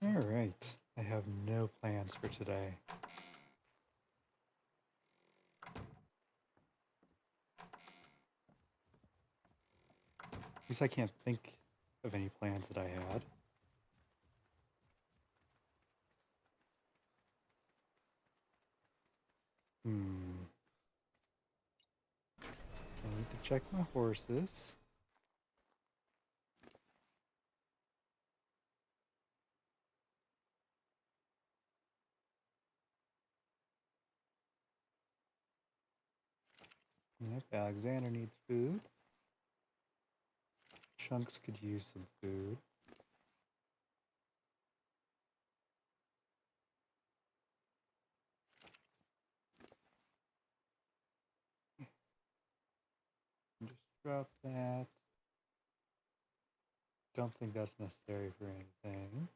Alright, I have no plans for today. At least I can't think of any plans that I had. I need to check my horses. Yep, Alexander needs food. Chunks could use some food. Just drop that. Don't think that's necessary for anything.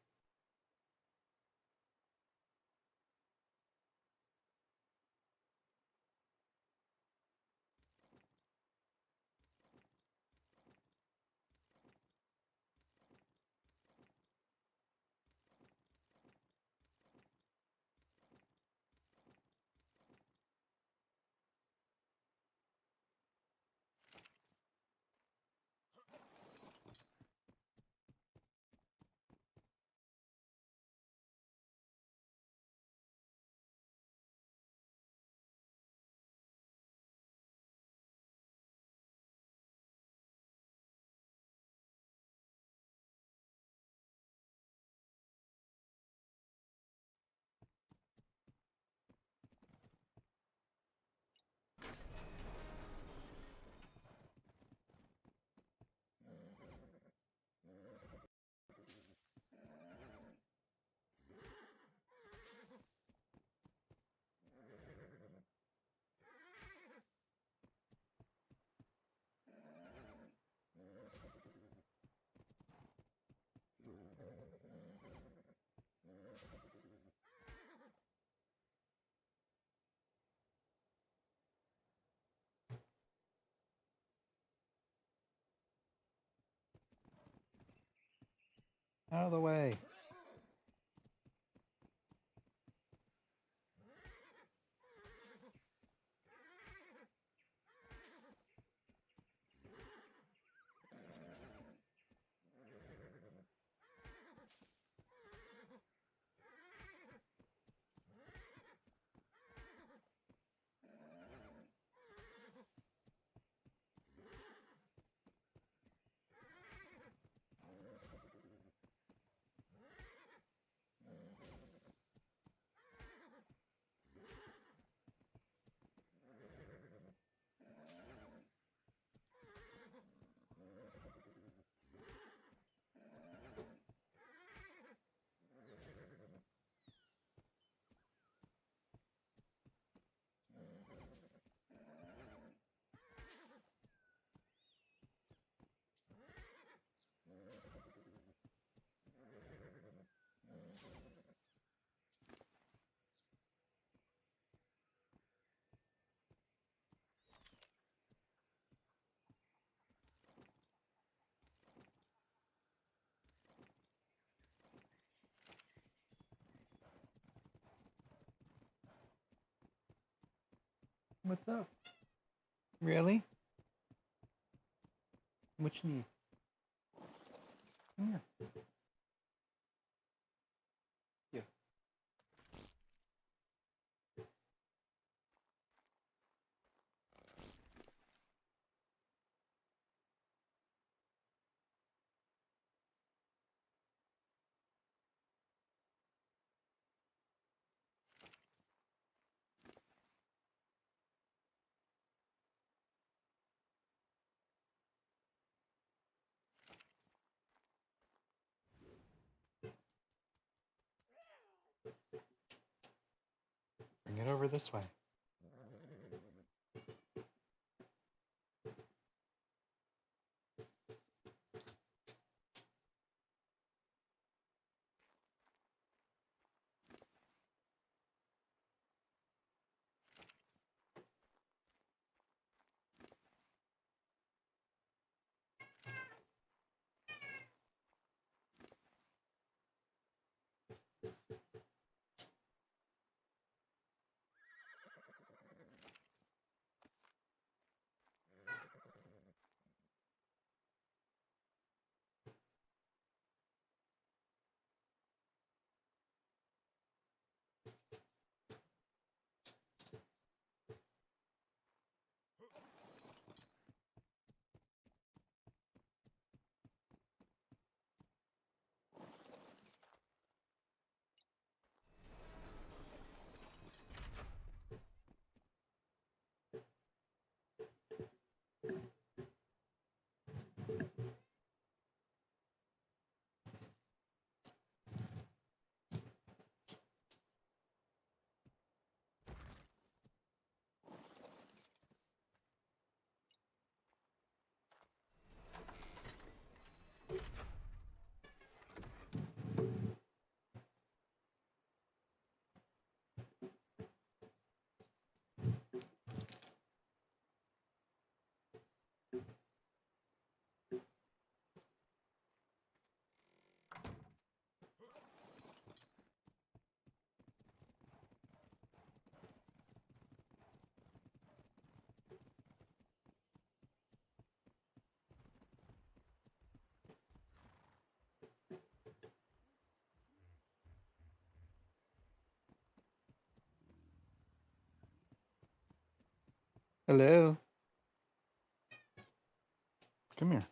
Out of the way. What's up? Really? What you need? Come here. Yeah. Bring it over this way. Hello. Come here.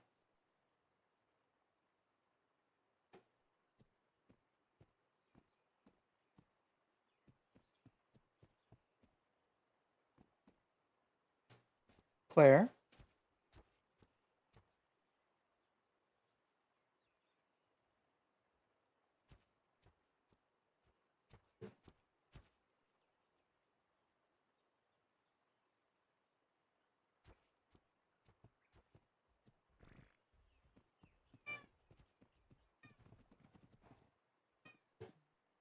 Claire.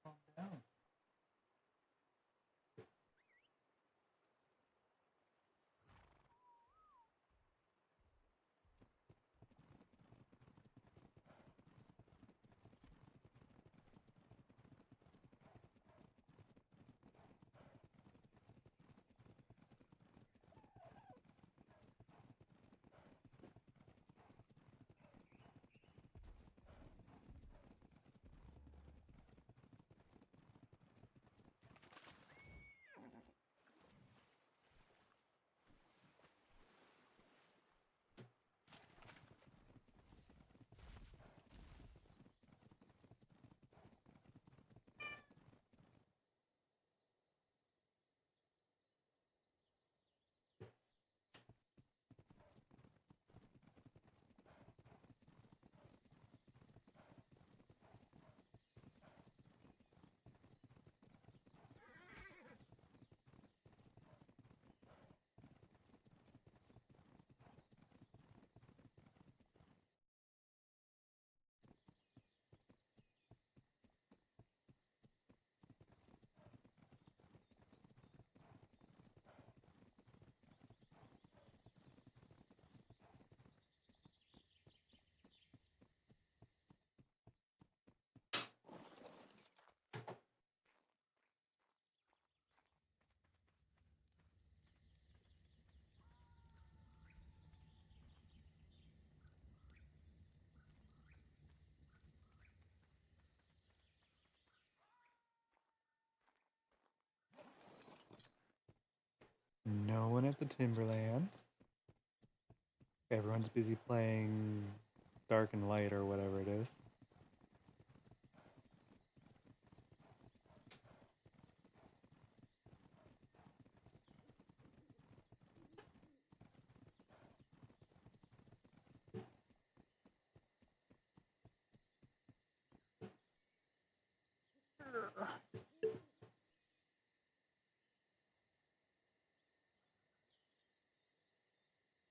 Calm down. No one at the Timberlands. Everyone's busy playing Dark and Light or whatever it is.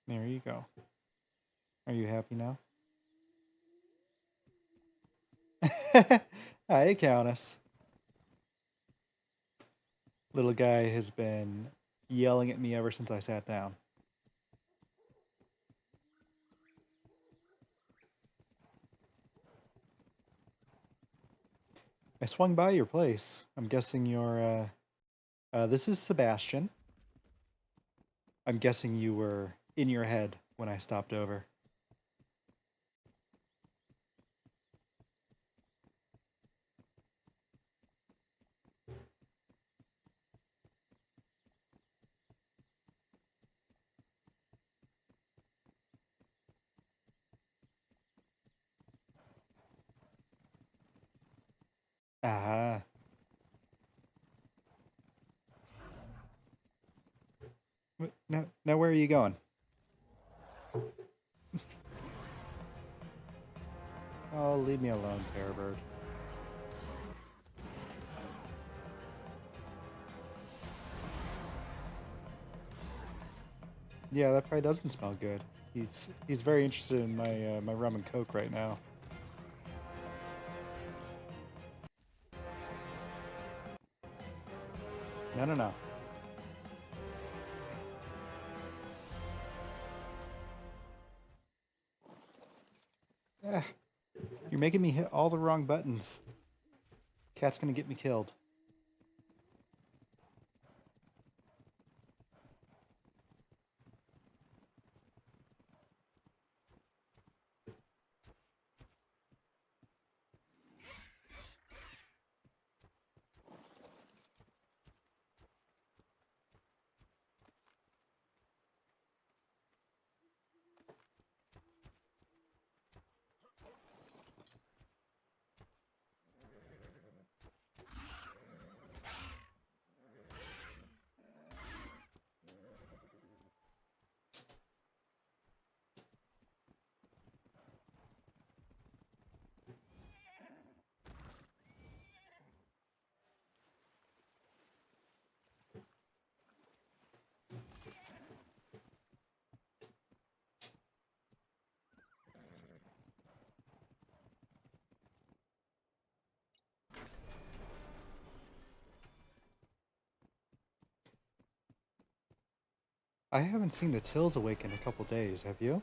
There you go. Are you happy now? Hi, Countess. Little guy has been yelling at me ever since I sat down. I swung by your place. I'm guessing you're, this is Sebastian. I'm guessing you were in your head when I stopped over. Ah. Now where are you going? Oh, leave me alone, Terrorbird. Yeah, that probably doesn't smell good. He's very interested in my my rum and coke right now. No. Ah, you're making me hit all the wrong buttons. Cat's gonna get me killed. I haven't seen the Tills awake in a couple days, have you?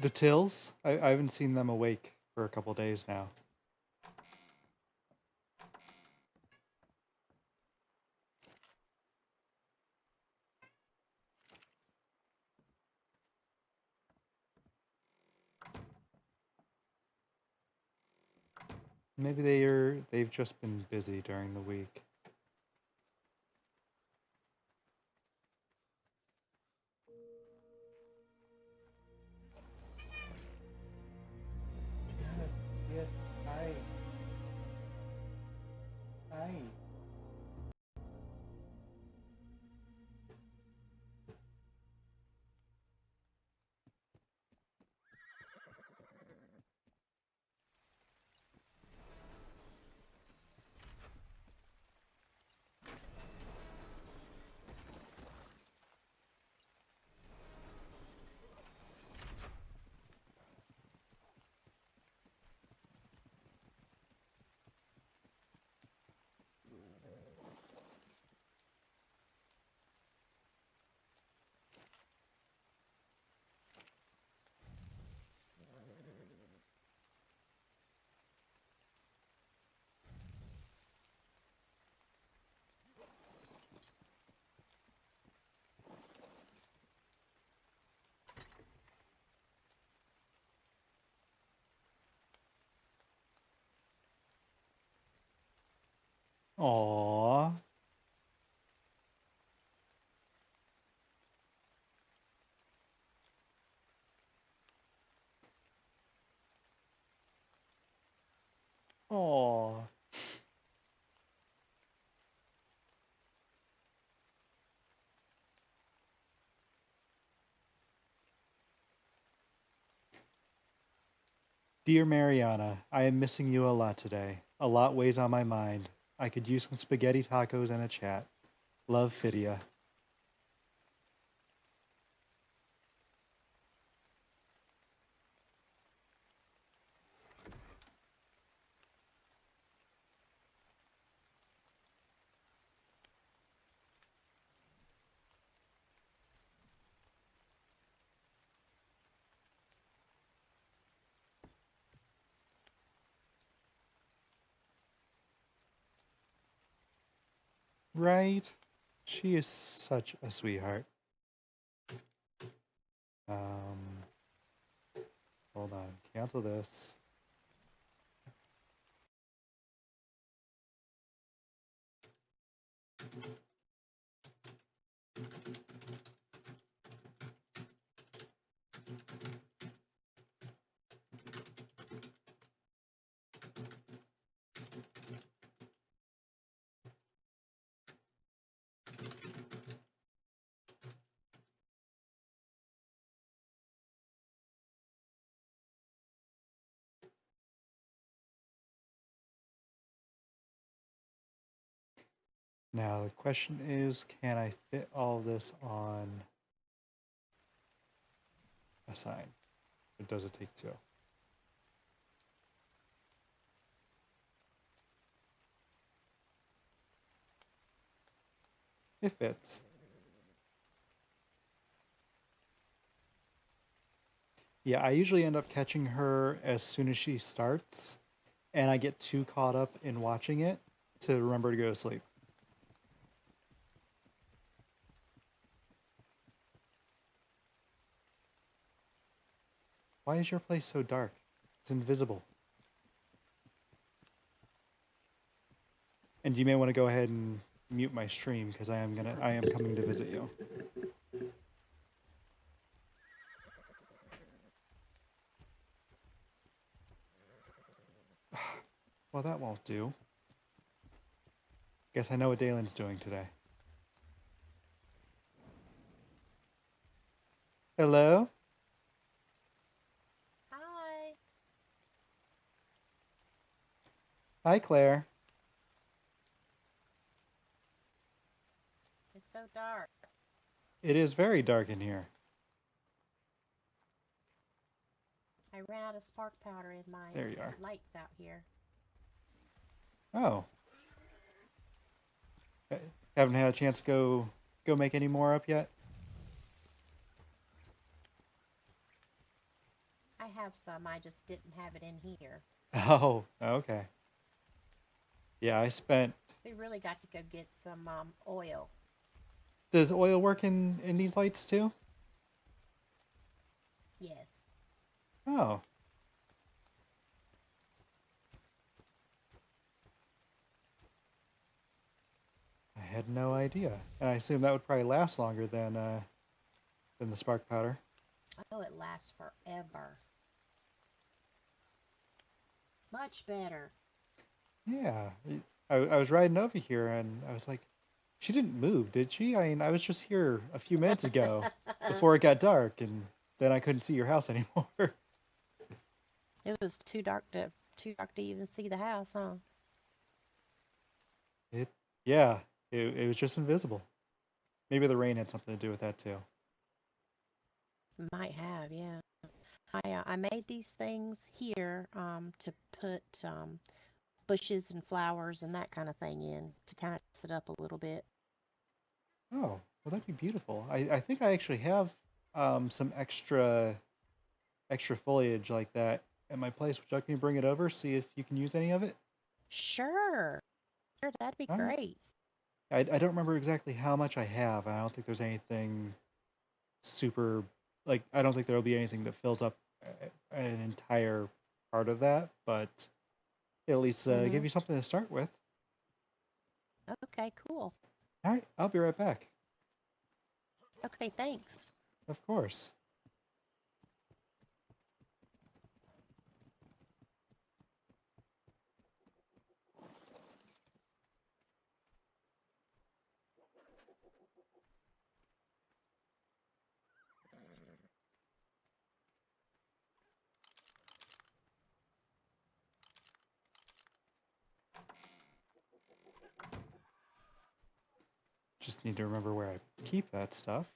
The Tills? I haven't seen them awake for a couple days now. Maybe they've just been busy during the week. Yes, hi. Hi. Aww. Aww. Dear Mariana, I am missing you a lot today. A lot weighs on my mind. I could use some spaghetti tacos and a chat. Love, Fidia. Right? She is such a sweetheart. Um, Hold on. Cancel this. Now the question is, can I fit all this on a sign? Or does it take two? It fits. Yeah, I usually end up catching her as soon as she starts, and I get too caught up in watching it to remember to go to sleep. Why is your place so dark? It's invisible. And you may want to go ahead and mute my stream because I am coming to visit you. Well, that won't do. Guess I know what Dalen's doing today. Hello? Hi. Hi, Claire. so dark. It is very dark in here. I ran out of spark powder in my There you are. lights out here. Oh, uh, haven't had a chance to go make any more up yet. I have some, I just didn't have it in here. Oh, okay. Yeah, I spent. We really got to go get some oil. Does oil work in these lights too? Yes. Oh, I had no idea. And I assume that would probably last longer than the spark powder. Oh, it lasts forever. Much better. Yeah, I was riding over here and I was like, she didn't move, did she? I mean, I was just here a few minutes ago before it got dark, and then I couldn't see your house anymore. It was too dark to even see the house, huh? It, yeah, it was just invisible. Maybe the rain had something to do with that too. Might have, yeah. I made these things here to put bushes and flowers and that kind of thing in to kind of set up a little bit. Oh, well, that'd be beautiful. I think I actually have some extra foliage like that at my place. Would you like me to bring it over, see if you can use any of it? Sure, sure, that'd be All right. great. I don't remember exactly how much I have. I don't think there's anything super, like, I don't think there'll be anything that fills up an entire part of that, but at least Mm-hmm. give you something to start with. Okay, cool. All right, I'll be right back. Okay, thanks. Of course. Just need to remember where I keep that stuff.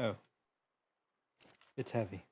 Oh, it's heavy.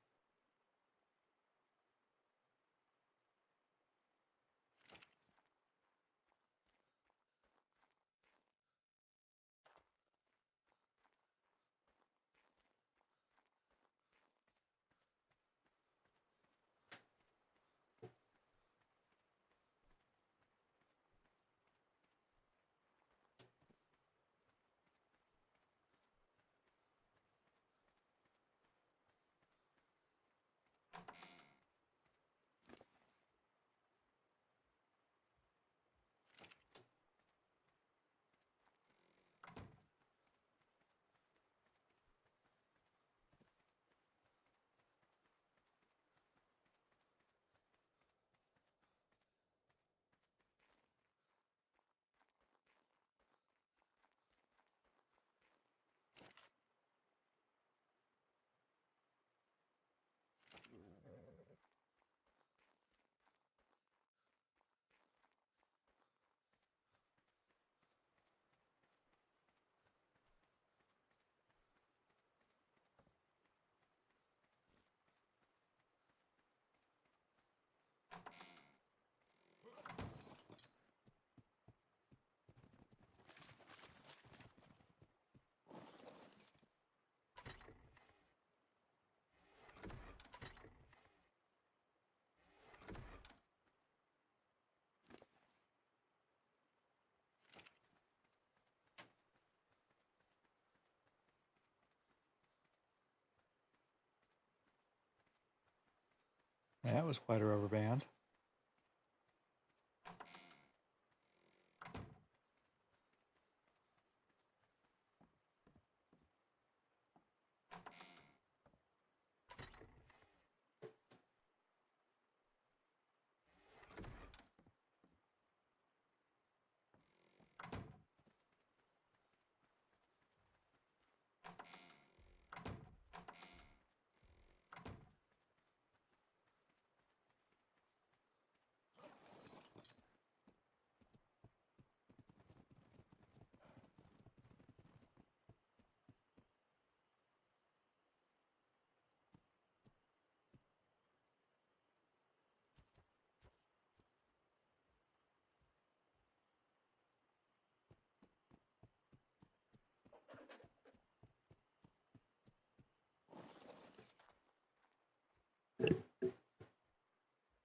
That was quite a rubber band.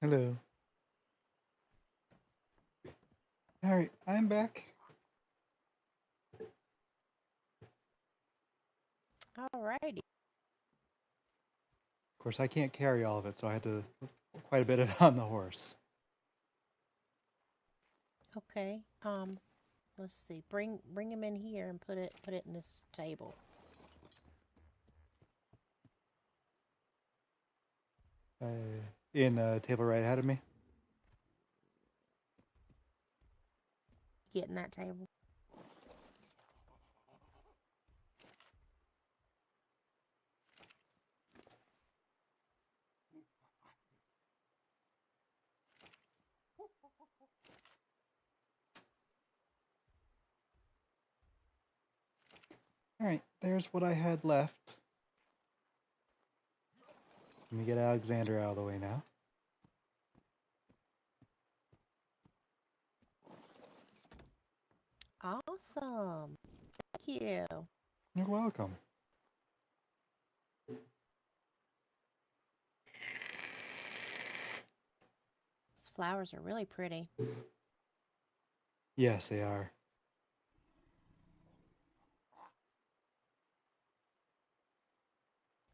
Hello. All right, I'm back. Alrighty. Of course, I can't carry all of it, so I had to quite a bit of it on the horse. Okay. Let's see. Bring him in here and put it in this table. In the table right ahead of me. Get in that table. All right, there's what I had left. Let me get Alexander out of the way now. Awesome. Thank you. You're welcome. These flowers are really pretty. Yes, they are.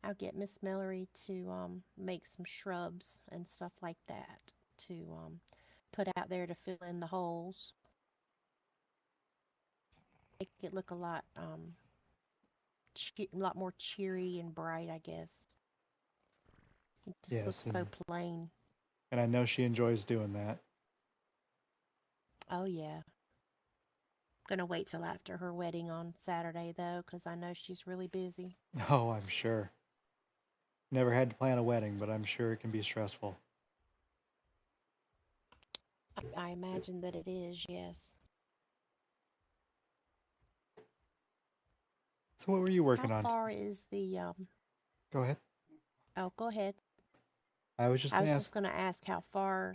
I'll get Miss Mallory to make some shrubs and stuff like that to put out there to fill in the holes. Make it look a lot more cheery and bright, I guess. It just looks Yes, so plain. and I know she enjoys doing that. Oh yeah. Gonna wait till after her wedding on Saturday though, because I know she's really busy. Oh, I'm sure. Never had to plan a wedding, but I'm sure it can be stressful. I imagine that it is, yes. So what were you working How on? far is the Go ahead. Oh, go ahead. I was just I gonna was ask. just gonna ask how far.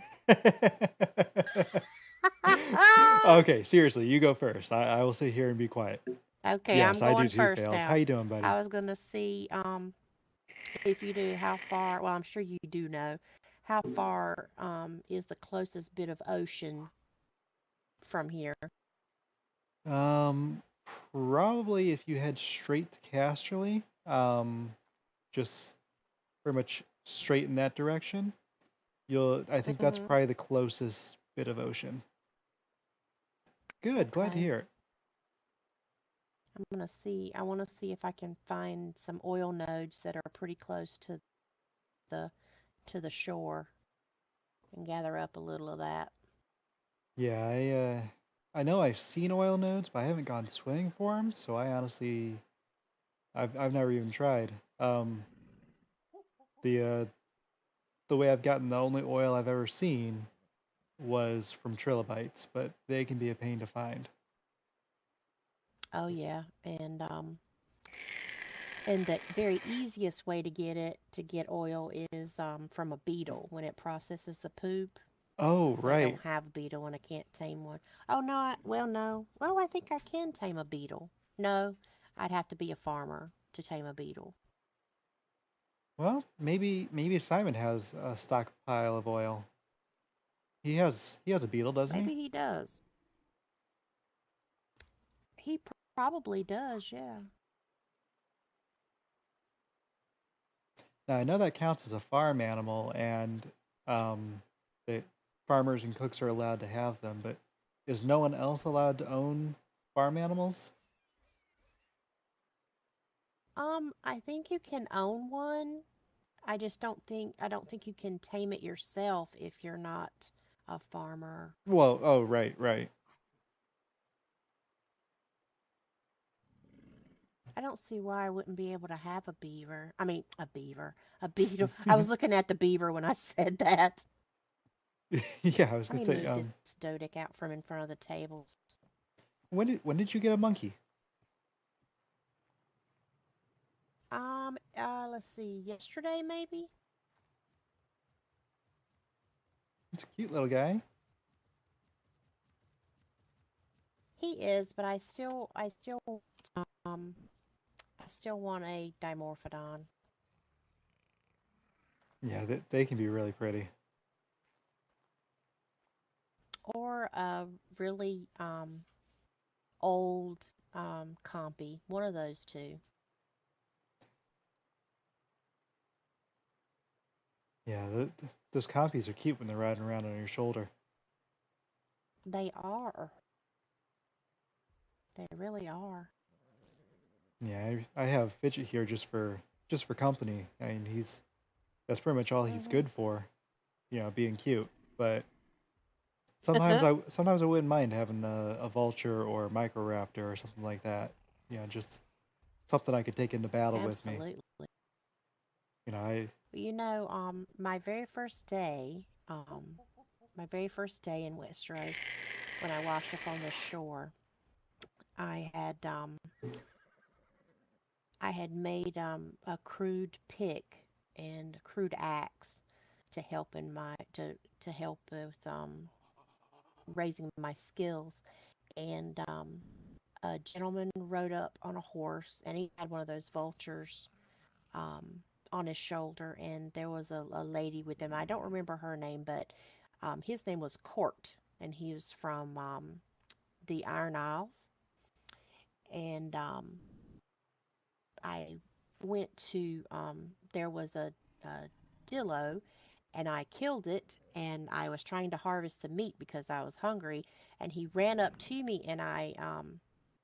Okay, seriously, you go first. I will sit here and be quiet. Okay, I'm Yes, I do going too, first Fails. How now. you doing, buddy? I was gonna see if you do how far. Well, I'm sure you do know how far is the closest bit of ocean from here. Um, Probably if you head straight to Casterly, just pretty much straight in that direction, I think that's Hmm. probably the closest bit of ocean. Good, glad to Okay. hear it. I'm gonna see. I want to see if I can find some oil nodes that are pretty close the the shore and gather up a little of that. Yeah, I know I've seen oil nodes, but I haven't gone swimming for them, so I honestly, I've never even tried. The uh, the way I've gotten the only oil I've ever seen was from trilobites, but they can be a pain to find. Oh yeah, and the very easiest way to get oil is from a beetle when it processes the poop. Oh, But I right. don't have a beetle and I can't tame one. Oh no, well no. Well, I think I can tame a beetle. No, I'd have to be a farmer to tame a beetle. Well, maybe Simon has a stockpile of oil. He has a beetle, doesn't he? Maybe he does. He probably does, yeah. Now I know that counts as a farm animal, and that farmers and cooks are allowed to have them. But is no one else allowed to own farm animals? I think you can own one. I don't think you can tame it yourself if you're not a farmer. Well, oh, right, right. I don't see why I wouldn't be able to have a beaver. I mean, a beaver, a beetle. I was looking at the beaver when I said that. Yeah, I was Let gonna me say. move this Dodic out from in front of the tables. When did you get a monkey? Let's see, yesterday maybe? It's a cute little guy. He is, but um, I still want a Dimorphodon. Yeah, they can be really pretty. or a really old compy. One of those two. Yeah, those copies are cute when they're riding around on your shoulder. They are. They really are. Yeah, I have Fidget here just for company. I mean, that's pretty much all he's Hmm. good for, being cute. But sometimes I wouldn't mind having a vulture or a microraptor or something like that. Just something I could take into battle with me. Absolutely. I My very first day in Westeros, when I washed up on the shore, I had I had made a crude pick and a crude axe to help in my to help with raising my skills. And a gentleman rode up on a horse, and he had one of those vultures um, on his shoulder, and there was a lady with him. I don't remember her name, but his name was Court, and he was from the Iron Isles. And I went to there was a dillo, and I killed it, and I was trying to harvest the meat because I was hungry, and he ran up to me, and I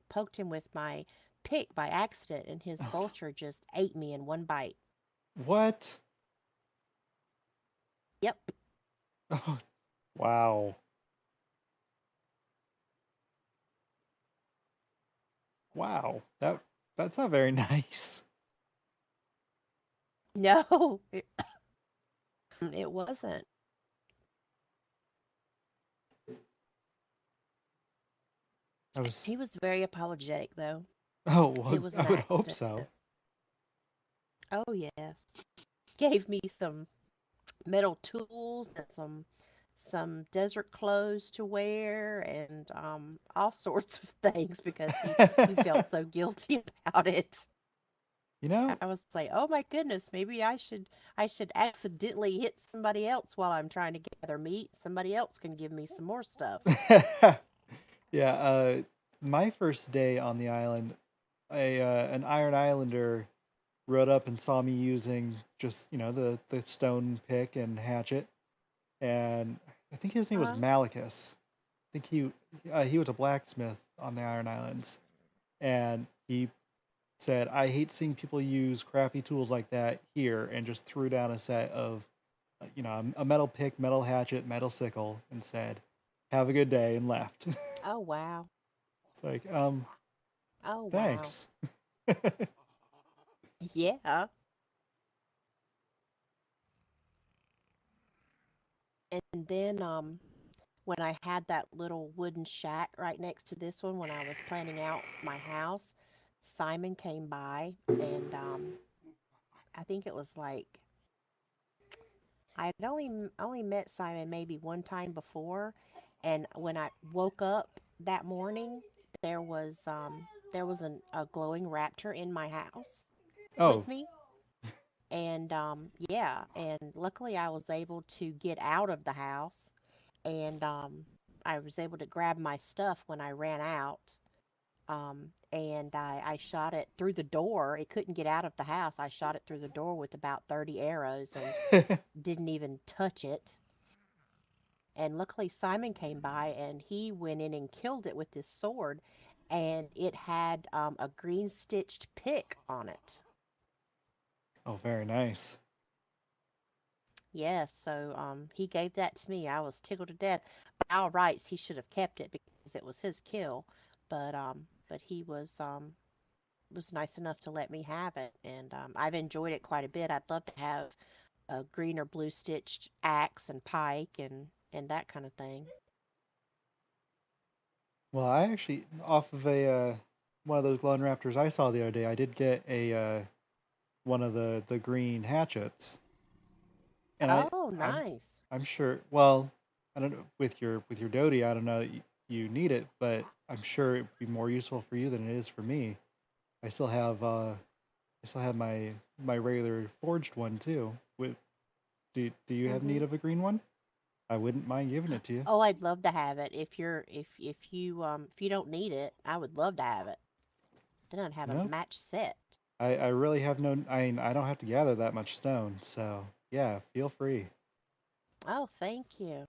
poked him with my pick by accident, and his vulture just ate me in one bite. what? Yep. Oh, wow, wow. That's not very nice. No, it wasn't. I was He was very apologetic, though. Oh, well, It was I an would hope accident. so. Oh, yes. Gave me some metal tools and some desert clothes to wear and all sorts of things because he felt so guilty about it. You know, I was like, "Oh my goodness, maybe I should accidentally hit somebody else while I'm trying to gather meat. Somebody else can give me some more stuff." yeah. My first day on the island, an Iron Islander rode up and saw me using just the stone pick and hatchet, and I think his name was Uh-huh. Malachus. I think he was a blacksmith on the Iron Islands, and he said, "I hate seeing people use crappy tools like that here," and just threw down a set of a metal pick, metal hatchet, metal sickle, and said, "Have a good day," and left. It's Oh wow. like, Oh wow. thanks. Yeah. And then when I had that little wooden shack right next to this one when I was planning out my house, Simon came by and I think it was like I'd only met Simon maybe one time before, and when I woke up that morning, there was a glowing raptor in my house Oh, with me. And yeah, and luckily I was able to get out of the house, and I was able to grab my stuff when I ran out. And I shot it through the door. It couldn't get out of the house. I shot it through the door with about 30 arrows and didn't even touch it. And luckily, Simon came by and he went in and killed it with his sword. And it had a green stitched pick on it. oh, very nice. Yes, so he gave that to me. I was tickled to death. By all rights, he should have kept it because it was his kill. But he was nice enough to let me have it, and I've enjoyed it quite a bit. I'd love to have a green or blue stitched axe and pike and that kind of thing. Well, I actually off of a one of those glowing raptors I saw the other day, I did get a one of the green hatchets, and Oh, I'm nice. I'm sure. Well, I don't know with your Dodie. I don't know that you need it, but I'm sure it'd be more useful for you than it is for me. I still have my regular forged one too. Do you have need Mhm. of a green one? I wouldn't mind giving it to you. Oh, I'd love to have it. If you don't need it, I would love to have it. Then I'd have a Nope. match set. I really have no. I mean, I don't have to gather that much stone, so yeah, feel free. Oh, thank you.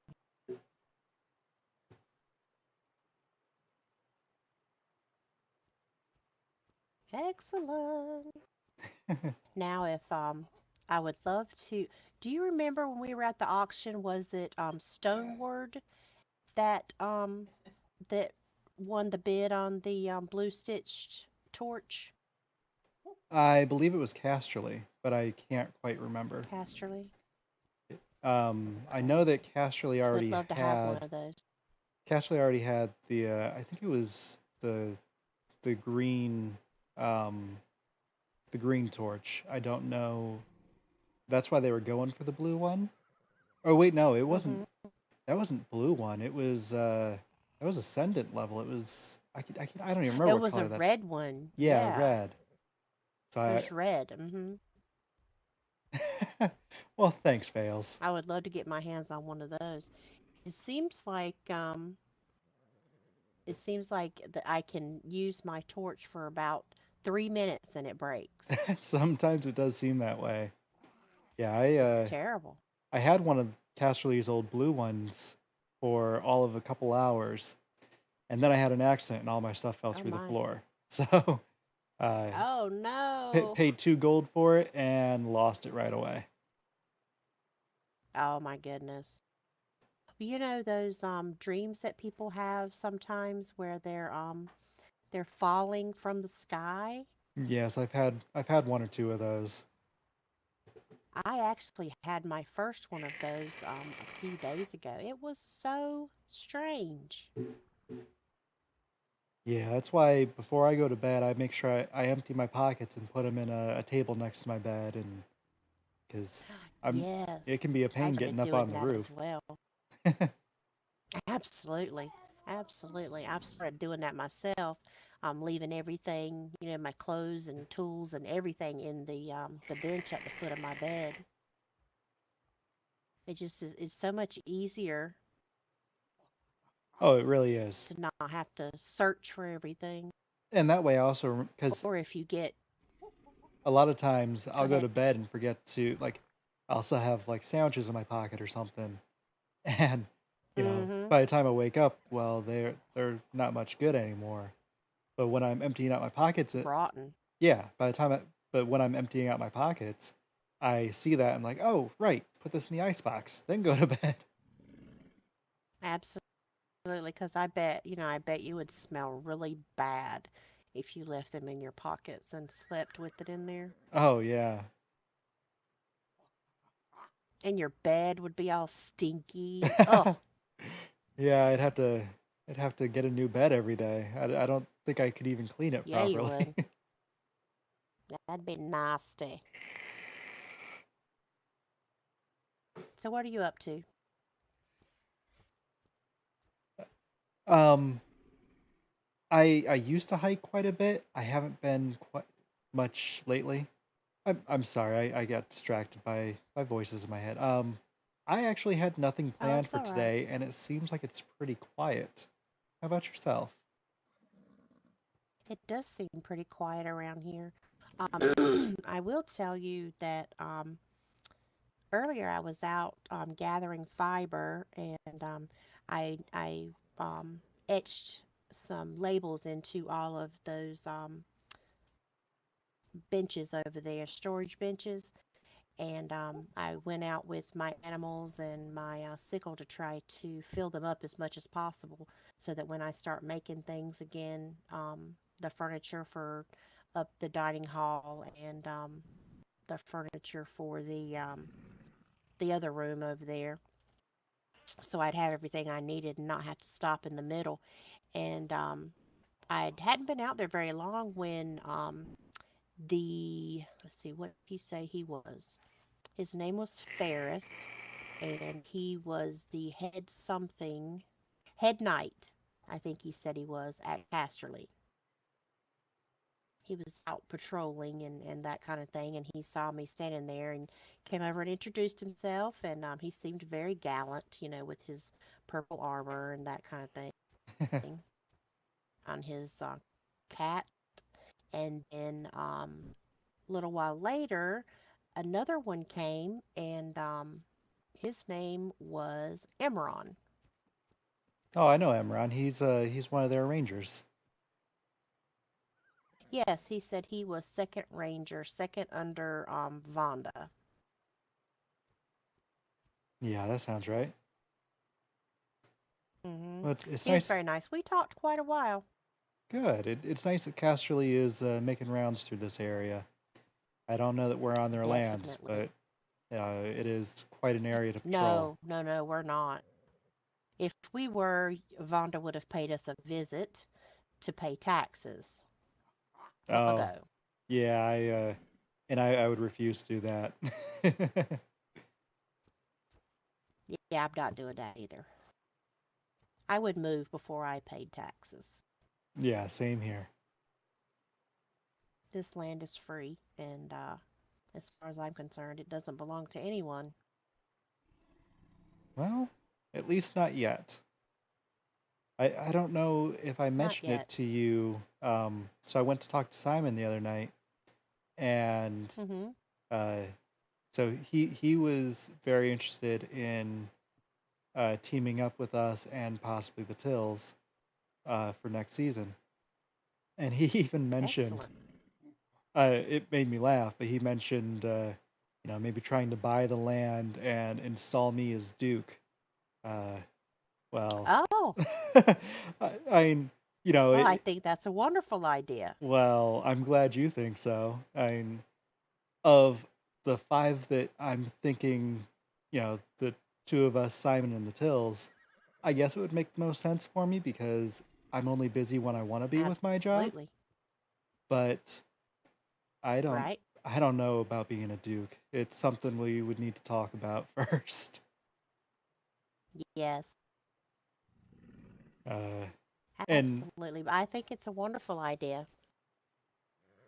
Excellent. Now, if I would love to. Do you remember when we were at the auction? Was it Stoneward that that won the bid on the blue stitched torch? I believe it was Casterly, but I can't quite remember. Casterly. I Okay. know that Casterly Would already love to have one had of those. Casterly already had the. I think it was the green, um, the green torch. I don't know. That's why they were going for the blue one. Oh wait, no, it wasn't. Mm-hmm. That wasn't blue one. It was that was ascendant level. It was I don't even remember It what was a color that. red one. Yeah, Yeah, red. So it was red. Mm-hmm. well, thanks, Fails. I would love to get my hands on one of those. It seems like that I can use my torch for about 3 minutes and it breaks. Sometimes it does seem that way. Yeah, It's terrible. I had one of Casterly's old blue ones for all of a couple hours, and then I had an accident and all my stuff fell Oh through the my. floor. So uh, Oh no. paid 2 gold for it and lost it right away. Oh my goodness. You know those dreams that people have sometimes where they're falling from the sky? Yes, I've had 1 or 2 of those. I actually had my first one of those a few days ago. It was so strange. Yeah, that's why before I go to bed, I make sure I empty my pockets and put them in a table next to my bed, and because I'm Yes, it can be a pain I've getting started up doing on the that as roof. well. Absolutely. Absolutely. I've started doing that myself. I'm leaving everything, my clothes and tools and everything in the bench at the foot of my bed. It just is it's so much easier Oh, it really is. to not have to search for everything. And that way, I also because Or if you get a lot of times go I'll go ahead. to bed and forget to I also have like sandwiches in my pocket or something, and Mm-hmm. by the time I wake up, well, they're not much good anymore. But when I'm emptying out my pockets, Rotten. yeah, by the time but when I'm emptying out my pockets, I see that I'm like, oh right, put this in the icebox, then go to bed. Absolutely, because I bet you would smell really bad if you left them in your pockets and slept with it in there. Oh yeah. And your bed would be all stinky. Oh, Yeah, I'd have to get a new bed every day. I don't think I could even clean it yeah, you properly. would. That'd be nasty. So, what are you up to? um I used to hike quite a bit. I haven't been quite much lately. I'm sorry. I got distracted by voices in my head. I actually had nothing Oh, planned it's for all right. today, and it seems like it's pretty quiet. How about yourself? It does seem pretty quiet around here. I will tell you that earlier I was out gathering fiber and I etched some labels into all of those benches over there, storage benches. And I went out with my animals and my sickle to try to fill them up as much as possible so that when I start making things again, the furniture for up the dining hall and the furniture for the other room over there, so I'd have everything I needed and not have to stop in the middle. And I hadn't been out there very long when let's see, what did he say he was? His name was Ferris, and he was the head knight, I think he said he was at Casterly. he was out patrolling and that kind of thing, and he saw me standing there and came over and introduced himself, and he seemed very gallant, with his purple armor and that kind of thing on his cat. And then a little while later, another one came, and his name was Emeron. Oh, I know Emron. He's one of their rangers. Yes, he said he was second ranger, second under Vonda. Yeah, that sounds right. But it's He was nice. very nice. We talked quite a while. Good. It's nice that Casterly is making rounds through this area. I don't know that we're on their lands, Definitely. but it is quite an area to patrol. No, no, no, we're not. If we were, Vonda would have paid us a visit to pay taxes long Oh, ago. yeah, I would refuse to do that. Yeah, I'm not doing that either. I would move before I paid taxes. Yeah, same here. This land is free, and as far as I'm concerned, it doesn't belong to anyone. Well, at least not yet. I don't know if I Not mentioned it yet. to you. So I went to talk to Simon the other night, and Mm-hmm. uh, so he was very interested in teaming up with us and possibly the Tills for next season. And he even mentioned, Excellent. it made me laugh, but he mentioned, maybe trying to buy the land and install me as Duke. Uh, well, Oh, I mean, you know, well, I it, think that's a wonderful idea. well, I'm glad you think so. I mean, of the five that I'm thinking, the two of us, Simon and the Tills, I guess it would make the most sense for me because I'm only busy when I want to be with my job. Absolutely. But I don't, Right? I don't know about being a Duke. It's something we would need to talk about first. Yes, Uh, and absolutely. I think it's a wonderful idea.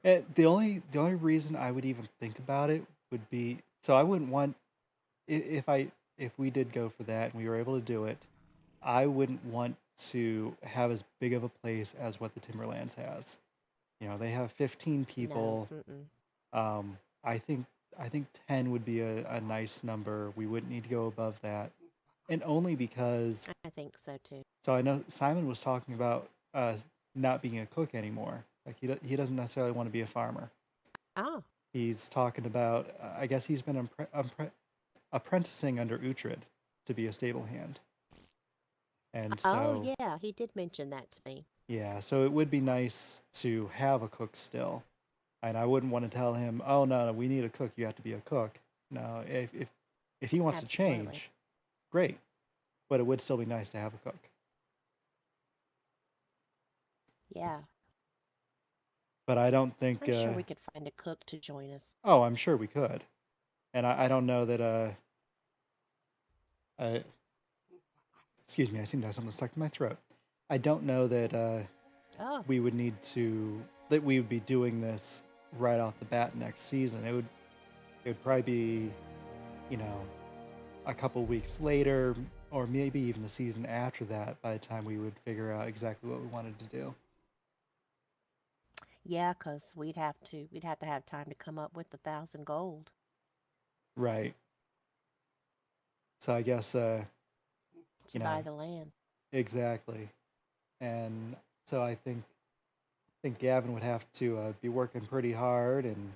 the only reason I would even think about it would be so I wouldn't want if we did go for that and we were able to do it, I wouldn't want to have as big of a place as what the Timberlands has. They have 15 No. people. Mm-mm. Um, I think I think 10 would be a nice number. We wouldn't need to go above that, and only because I think so too. so I know Simon was talking about not being a cook anymore. Like he doesn't necessarily want to be a farmer. Oh. He's talking about I guess he's been apprenticing under Uhtred to be a stable hand, and Oh, so yeah, he did mention that to me. yeah, so it would be nice to have a cook still. And I wouldn't want to tell him, "Oh no, no, we need a cook. You have to be a cook." No, if he wants to Absolutely. change, great. But it would still be nice to have a cook. Yeah. But I don't think. I'm sure we could find a cook to join us. Oh, I'm sure we could. And I don't know that. Uh, excuse me. I seem to have something stuck in my throat. I don't know that Oh, we would need to that we would be doing this right off the bat next season. It would probably be you know a couple weeks later, or maybe even the season after that, by the time we would figure out exactly what we wanted to do. yeah, 'cause we'd have to have time to come up with 1,000 gold Right. So I guess, to you know, buy the land. exactly. And so I think Gavin would have to be working pretty hard, and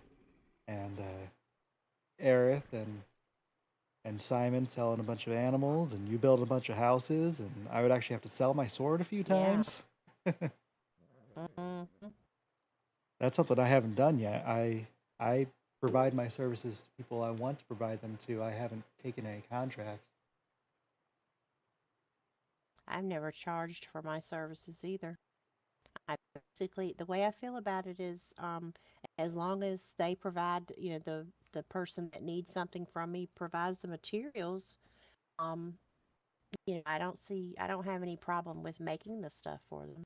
Aerith and Simon selling a bunch of animals, and you building a bunch of houses, and I would actually have to sell my sword a few Yeah. times. Hmm. That's something I haven't done yet. I provide my services to people I want to provide them to. I haven't taken any contracts. I've never charged for my services either. I basically the way I feel about it is, as long as they provide, the person that needs something from me provides the materials, um, I don't have any problem with making the stuff for them.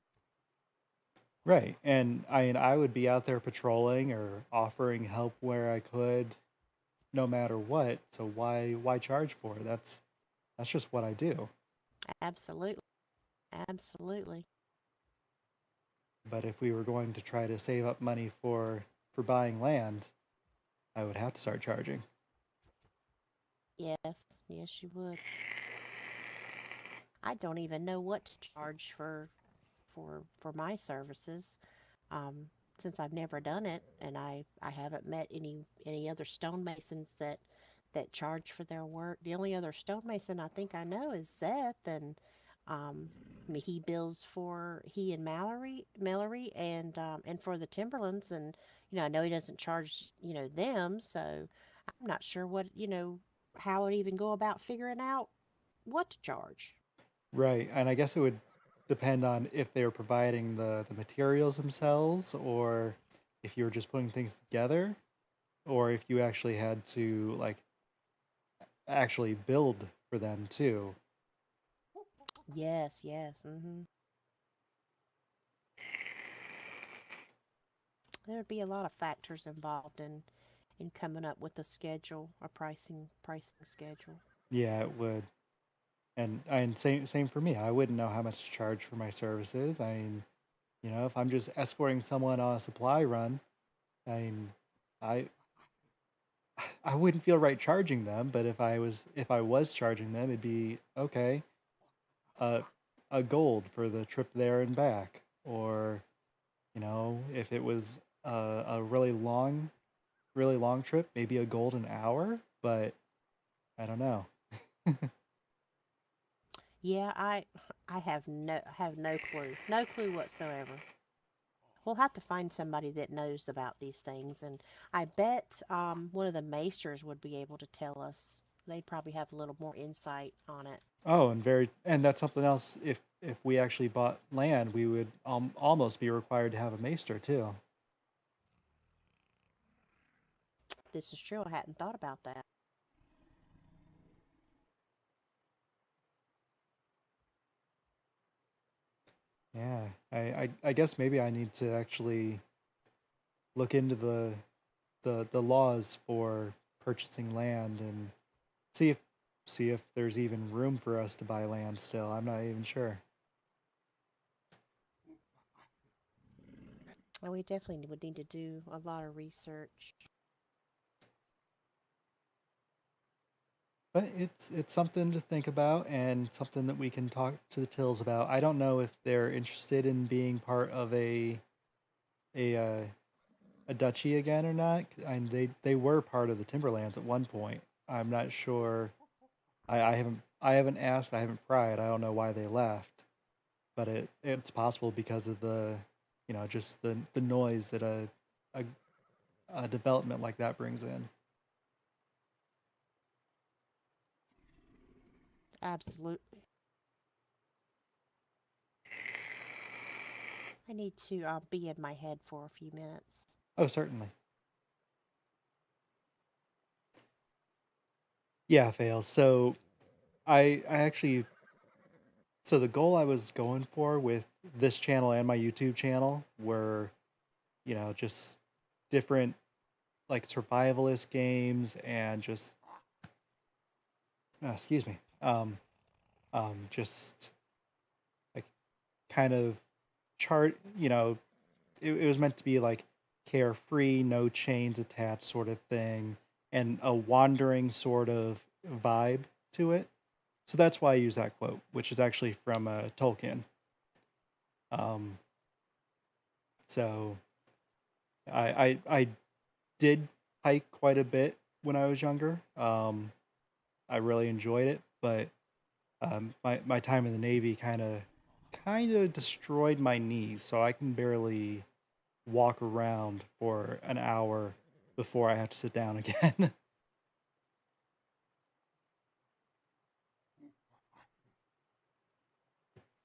Right. And I mean, I would be out there patrolling or offering help where I could, no matter what. So why charge for it? That's just what I do. Absolutely. Absolutely. But if we were going to try to save up money for buying land, I would have to start charging. Yes. Yes, you would. I don't even know what to charge for my services. Um, since I've never done it, and I haven't met any other stonemasons that charge for their work. The only other stonemason I think I know is Seth, and I mean, he bills for he and Mallory, and for the Timberlands, and I know he doesn't charge them, so I'm not sure what how it even go about figuring out what to charge. Right. And I guess it would depend on if they were providing the materials themselves or if you were just putting things together or if you actually had to like actually build for them too. Yes, yes, mm-hmm. There would be a lot of factors involved in coming up with a schedule, a pricing schedule. Yeah, it would. And same for me. I wouldn't know how much to charge for my services. I mean, if I'm just escorting someone on a supply run, I mean, I I wouldn't feel right charging them, but if I was charging them, it'd be okay, uh, a gold for the trip there and back, or if it was a really long trip, maybe a gold an hour, but I don't know. Yeah, I have no clue. No clue whatsoever. We'll have to find somebody that knows about these things, and I bet one of the maesters would be able to tell us. They'd probably have a little more insight on it. Oh, and that's something else. If we actually bought land, we would almost be required to have a maester too. This is true. I hadn't thought about that. Yeah, I guess maybe I need to actually look into the laws for purchasing land and see if see if there's even room for us to buy land still. I'm not even sure. Well, we definitely would need to do a lot of research. But it's something to think about and something that we can talk to the Tills about. I don't know if they're interested in being part of a a duchy again or not. And they were part of the Timberlands at one point. I'm not sure. I haven't asked. I haven't pried. I don't know why they left, but it's possible because of the just the noise that a, a development like that brings in. Absolutely. I need to be in my head for a few minutes. Oh, certainly. Yeah, fails. So I actually so the goal I was going for with this channel and my YouTube channel were, just different like survivalist games and just excuse me. Just like kind of chart, it was meant to be like carefree, no chains attached sort of thing and a wandering sort of vibe to it. So that's why I use that quote, which is actually from Tolkien. Um, so I did hike quite a bit when I was younger. I really enjoyed it, but my time in the Navy kind of destroyed my knees, so I can barely walk around for an hour before I have to sit down again.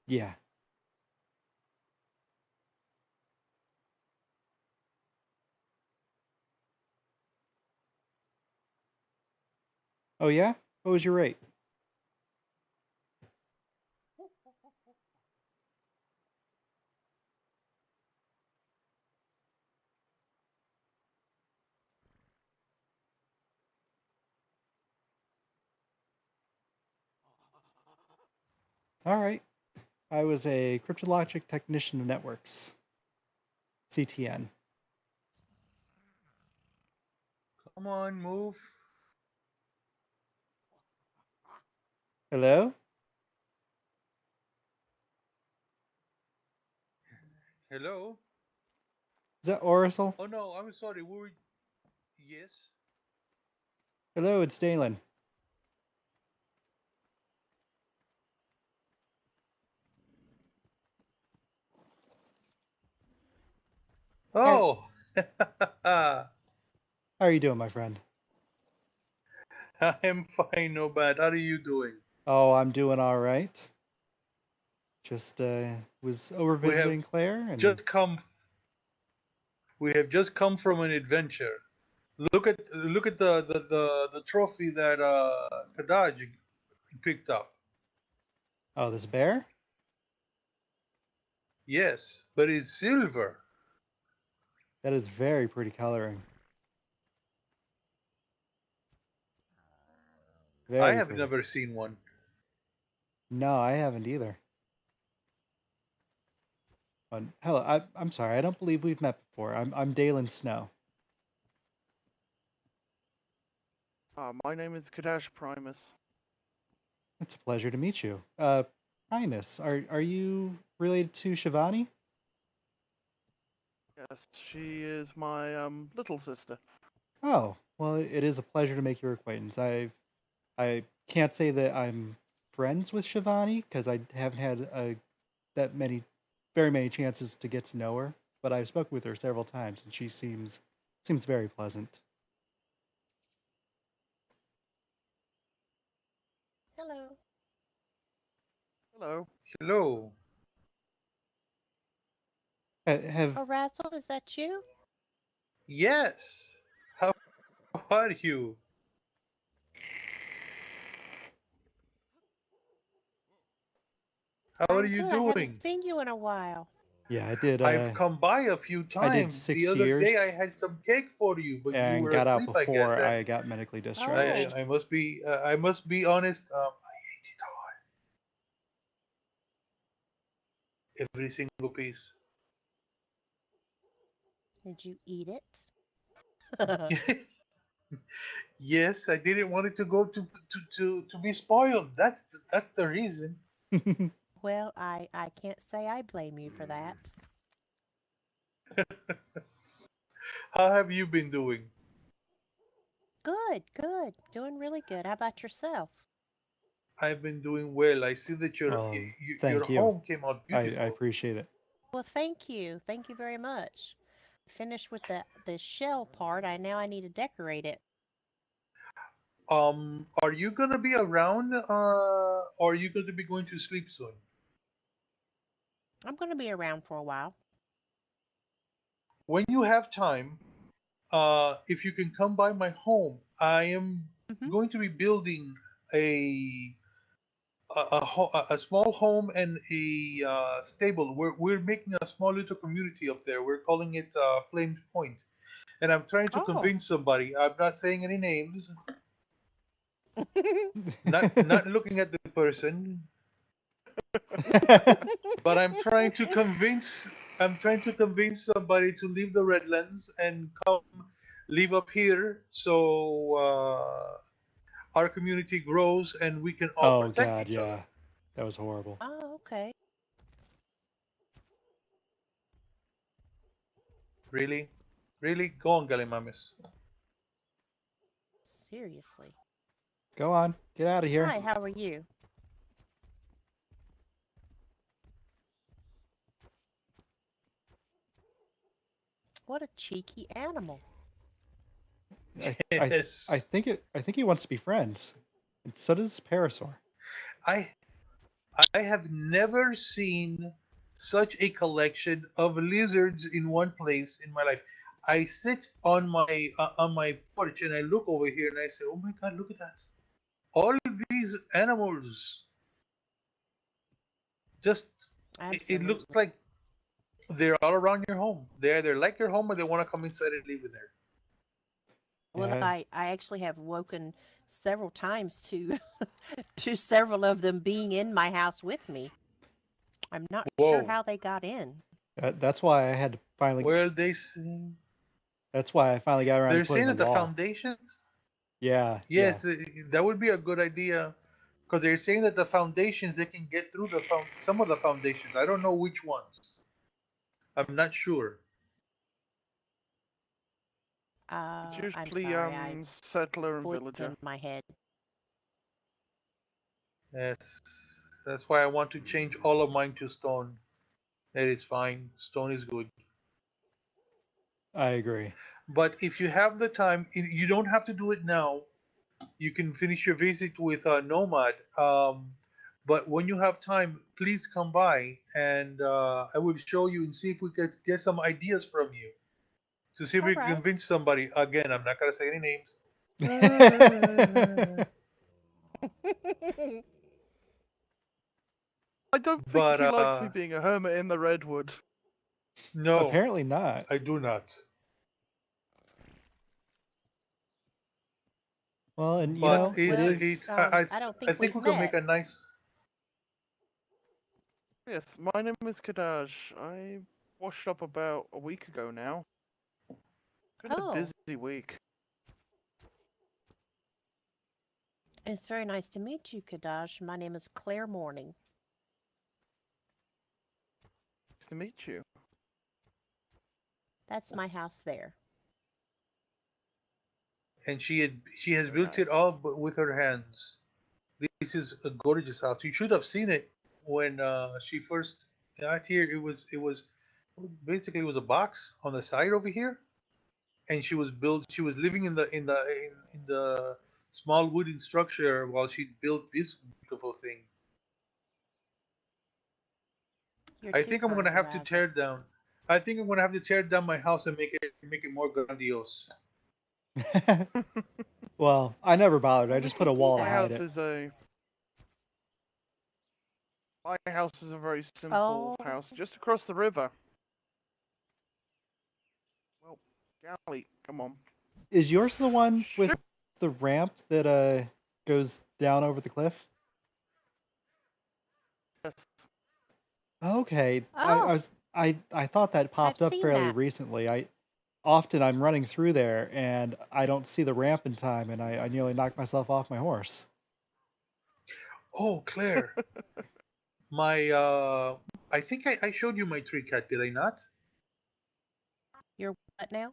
Yeah. Oh yeah. What was your rate? All right. I was a cryptologic technician of networks, CTN. Come on, move. Hello? Hello? Is that Oracle? Oh no, I'm sorry. Yes. Hello, it's Dalen. How, Oh, how are you doing, my friend? I'm fine, no bad. How are you doing? Oh, I'm doing all right. Just was over We have visiting Claire, and just come. We have just come from an adventure. Look at the trophy that Kadaj picked up. oh, this bear? Yes, but it's silver. That is very pretty coloring. I Very have pretty. never seen one. No, I haven't either. Hello, I'm sorry. I don't believe we've met before. I'm Dalen Snow. My name is Kadash Primus. It's a pleasure to meet you. Primus, are you related to Shivani? Yes, she is my little sister. Oh, well, it is a pleasure to make your acquaintance. I can't say that I'm friends with Shivani because I haven't had that very many chances to get to know her. But I've spoken with her several times, and she seems very pleasant. Hello. Hello. Hello. Have Oh, Razzle, is that you? Yes. How are you? How are I'm you good. I haven't doing? seen you in a while. yeah, I did. I've come by a few I did times. The 6 other day I years had some cake for you, but you and were got out asleep, I guess. before I got medically Oh. discharged. I must be honest. I ate it all, every single piece. Did you eat it? Yes, I didn't want it to go to be spoiled. That's the reason. Well, I can't say I blame you for that. How have you been doing? Good, good. Doing really good. How about yourself? I've been doing well. I see that Well, your thank you. home came out I beautiful. appreciate it. Well, thank you. Thank you very much. Finished with the shell part. I need to decorate it. Are you gonna be around? Or are you going to be going to sleep soon? I'm going to be around for a while. When you have time, if you can come by my home, I am Hmm. going to be building a a small home and a stable. We're making a small little community up there. We're calling it Flames Point, and I'm trying to Oh. convince somebody. I'm not saying any names. Not looking at the person, but I'm trying to convince somebody to leave the Redlands and come live up here, so our community grows and we can all Oh protect God, each other. yeah, that was horrible. Oh, okay. Really, really, go on, Galimamis. Seriously. Go on, get out of here. Hi, how are you? What a cheeky animal. I I Yes, I think he wants to be friends, and so does Parasaur. I I have never seen such a collection of lizards in one place in my life. I sit on my porch and I look over here and I say, "Oh my God, look at that! All these animals just it looks Absolutely. like they're all around your home. They're like your home, or they want to come inside and live in there." Well, Yeah, I actually have woken several times to to several of them being in my house with me. I'm not sure Whoa. how they got in. That's why I had to finally. Well, they say, That's why I finally got around to they're putting saying a that the wall. foundations. Yeah, yeah. Yes, that would be a good idea because they're saying that the foundations they can get through some of the foundations. I don't know which ones. I'm not sure. It's I'm usually sorry, I settler and voice villager. in my head. Yes, that's why I want to change all of mine to stone. That is fine. Stone is good. I agree. But if you have the time, you don't have to do it now. You can finish your visit with Nomad. But when you have time, please come by and I will show you and see if we could get some ideas from you to see if All we can right. convince somebody. Again, I'm not going to say any names. Uh, I don't think but he likes me being a hermit in the redwood. no, Apparently not. I do not. Well, and But it it's Well, is. it's I don't I think think we've we can make met. a nice. Yes, my name is Kadash. I washed up about a week ago now. Been a Oh, busy week. it's very nice to meet you, Kadash. My name is Claire Morning. Nice to meet you. That's my house there. And she has Very built it nice. all with her hands. This is a gorgeous house. You should have seen it when she first got here. It was basically it was a box on the side over here, and she was living in the small wooden structure while she built this beautiful thing. You're I too think I'm gonna kind, have to Raza. tear down. I think I'm gonna have to tear down my house and make it more grandiose. Well, I never bothered. Well, I we just put a could do wall to My that. hide house it. is a my house is a very simple Oh, house, just across the river. Well, golly, come on. Is yours the one with Shoot. the ramp that goes down over the cliff? Yes. Okay. I oh, was I thought that I've popped up seen fairly that. recently. I'm running through there and I don't see the ramp in time and I nearly knocked myself off my horse. Oh, Claire, my I think I showed you my tree cat, did I not? You're what now?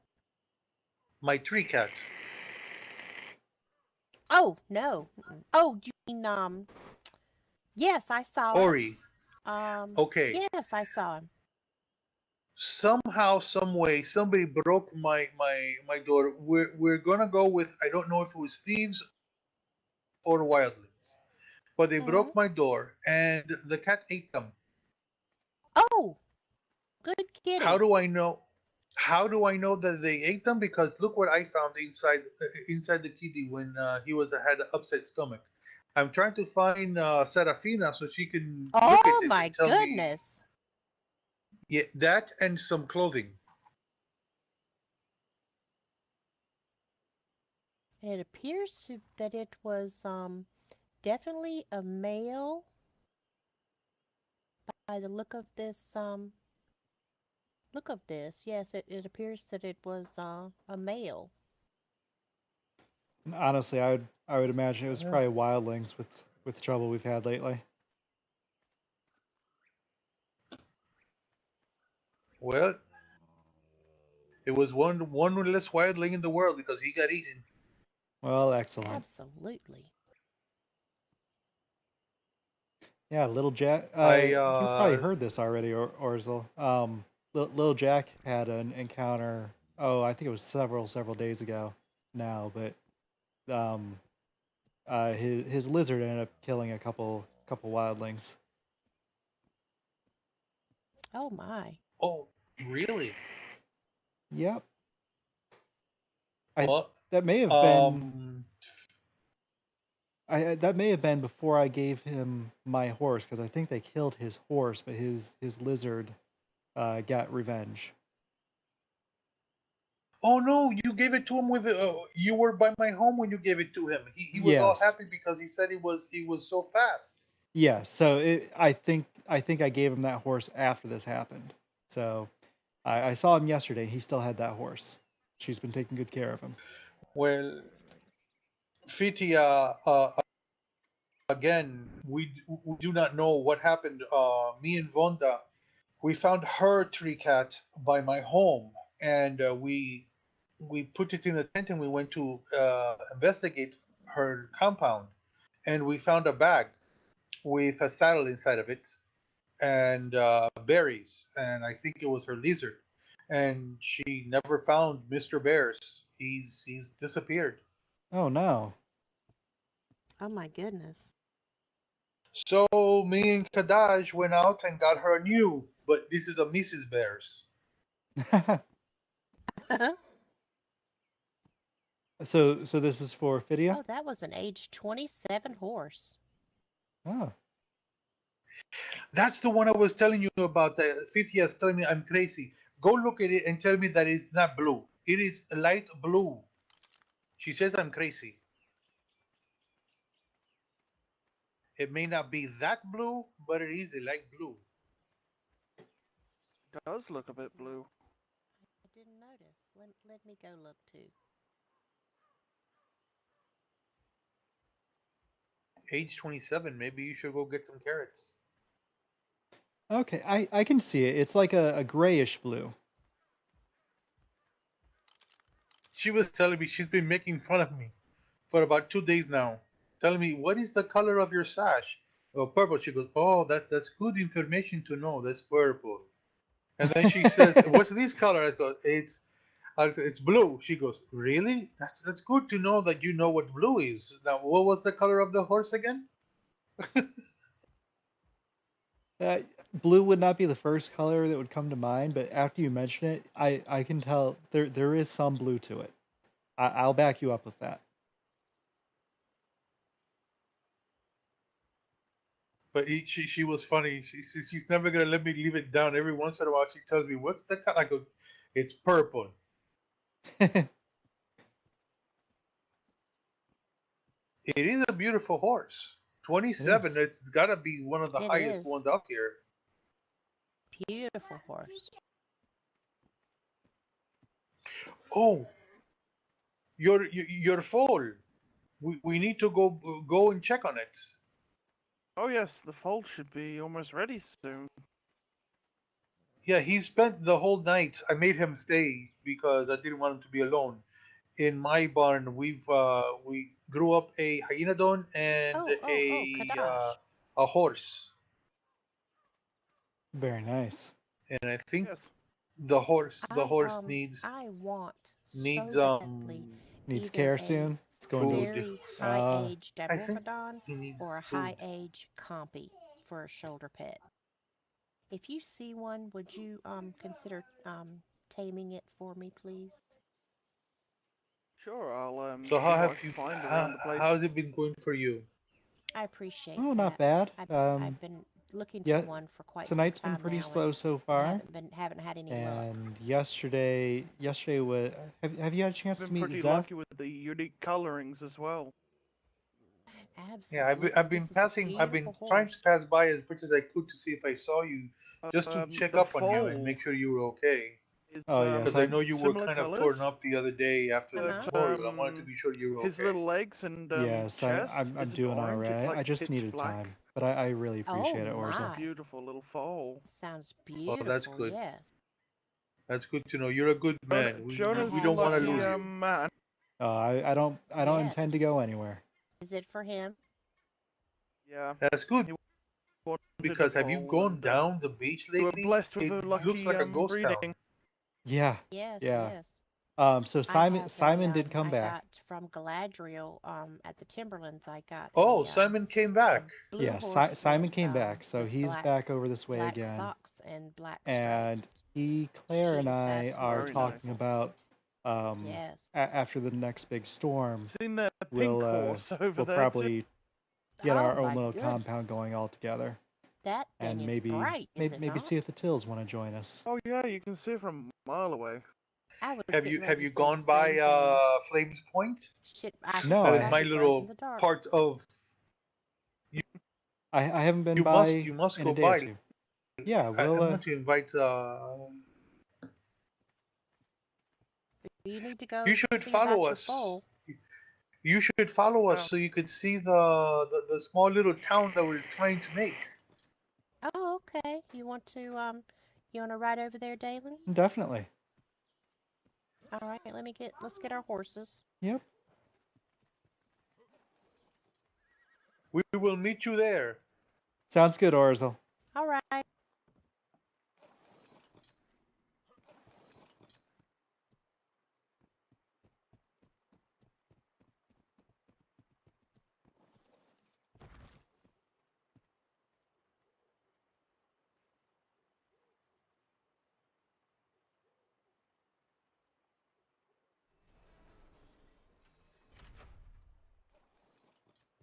My tree cat. Oh, no. Oh, you mean, yes, I saw it. Ori. Okay. Yes, I saw him. Somehow, some way, somebody broke my door. We're gonna go with I don't know if it was thieves or wildlings, but they Mm-hmm. broke my door and the cat ate them. Oh, good How kitty. do I know? How do I know that they ate them? Because look what I found inside the kitty when he was had an upset stomach. I'm trying to find Serafina so she can look at Oh, it and my tell me, goodness. yeah, that and some clothing. And it appears that it was definitely a male by the look of this. Yes, it appears that it was a male. And honestly, I would imagine it was Uh, probably wildlings with the trouble we've had lately. well, it was one less wildling in the world because he got eaten. Well, excellent. Absolutely. Yeah, little Jack. I You've probably heard this already, Orzel. Little Jack had an encounter. Oh, I think it was several days ago now, but um, his lizard ended up killing a couple wildlings. Oh my. oh really? Yep. I Well, that may have been um, that may have been before I gave him my horse because I think they killed his horse, but his lizard got revenge. Oh no, you gave it to him with you were by my home when you gave it to him. He was all Yes. happy because he said he was so fast. Yes. So I think I gave him that horse after this happened. So I saw him yesterday. He still had that horse. She's been taking good care of him. Well, Fiti, again, we do not know what happened. Me and Vonda, we found her tree cat by my home, and we put it in a tent and we went to investigate her compound, and we found a bag with a saddle inside of it and berries, and I think it was her lizard. And she never found Mr. Bears. He's disappeared. Oh no. Oh my goodness. So me and Kadaj went out and got her a new, but this is a Mrs. Bears. So this is for Phidia? Oh, that was an age 27 horse. Oh. That's the one I was telling you about. That Fithia is telling me I'm crazy. Go look at it and tell me that it's not blue. It is light blue. She says I'm crazy. It may not be that blue, but it is a light blue. It does look a bit blue. I didn't notice. Let me go look too. Age 27. Maybe you should go get some carrots. Okay, I can see it. It's like a grayish blue. She was telling me she's been making fun of me for about 2 days now, telling me what is the color of your sash? Oh, purple. She goes, oh, that's good information to know. That's purple. And then she says, what's this color? I go, it's blue. She goes, really? That's good to know that you know what blue is. Now, what was the color of the horse again? Blue would not be the first color that would come to mind, but after you mention it, I can tell there is some blue to it. I'll back you up with that. But she was funny. She's never gonna let me leave it down. Every once in a while, she tells me, what's the color? I go, it's purple. It is a beautiful horse. 27. is. It's got to be one of the It highest is. ones out here. Beautiful horse. Oh, your foal. We need to go and check on it. Oh yes, the foal should be almost ready soon. Yeah, he spent the whole night. I made him stay because I didn't want him to be alone. In my barn, we grew up a hyenodon and Oh, Kadash. a horse, Very nice. and I think Yes. the horse needs I want needs so badly Needs either care a soon. It's going food. to. very high age I think Dimorphodon he needs or a food. high age Compy for a shoulder pet. If you see one, would you consider taming it for me, please? Sure, I'll So see how what I have can you? find around the place. How's it been going for you? I appreciate Oh, not that. bad. I've been looking Yeah, for one for quite some tonight's been time pretty now slow so and far. haven't had any luck. And yesterday was. Have you had a chance to Been meet pretty Zeph? lucky with the unique colorings as well. Yeah, Absolutely. I've been This is a passing. I've been beautiful trying to horse. pass by as much as I could to see if I saw you, just to check The up on you and foal make sure you were okay. is Oh yes, Because I know you were similar kind of colors, torn up the other day after the Uh-huh. but tutorial. I wanted to be sure you were his okay. little legs and yes, chest I'm isn't doing all orange. It's right. like I just pitch needed black. time, but I really appreciate it, Oh, Orza. It's a my. beautiful little foal. Sounds Well, that's beautiful, good. yes. That's good to know. You're a good man. We Jonah's we have a don't want to one. lose lucky you. man. I don't intend to Yes. go anywhere. Is it for him? Yeah, That's good he wanted a because have you foal, gone and down the beach we were lately? blessed with It a looks lucky like a ghost breeding. town. Yeah, Yes, yeah. yes. So I have Simon did come I back. got from Galadriel at the Timberlands. I got Oh, a Simon came a back. blue Yeah, horse Simon came back, so with he's back over this way black again. socks and black And stripes. Claire, She and is I are Very talking nice. about Yes. after the next big storm, Seen the pink we'll horse over we'll there too. probably get Oh our own my little compound goodness. going all together, That thing and is maybe bright, is it maybe not? see if the Tills want to join us. Oh yeah, you can see it from a mile away. I was Have getting you ready have to you say the gone by same thing. Flames Point? Shit, I should No, That think is I my should glow in little the dark. part of. I haven't been You by must in a go day or by. two. Yeah, I we'll want to invite. You need to You go should see follow about your us. foal. You should follow us Well, so you could see the small little town that we're trying to make. Oh, okay. You want to ride over there, Dalen? definitely. All right, let's get our horses. Yep. We will meet you there. Sounds good, Orzel. All right.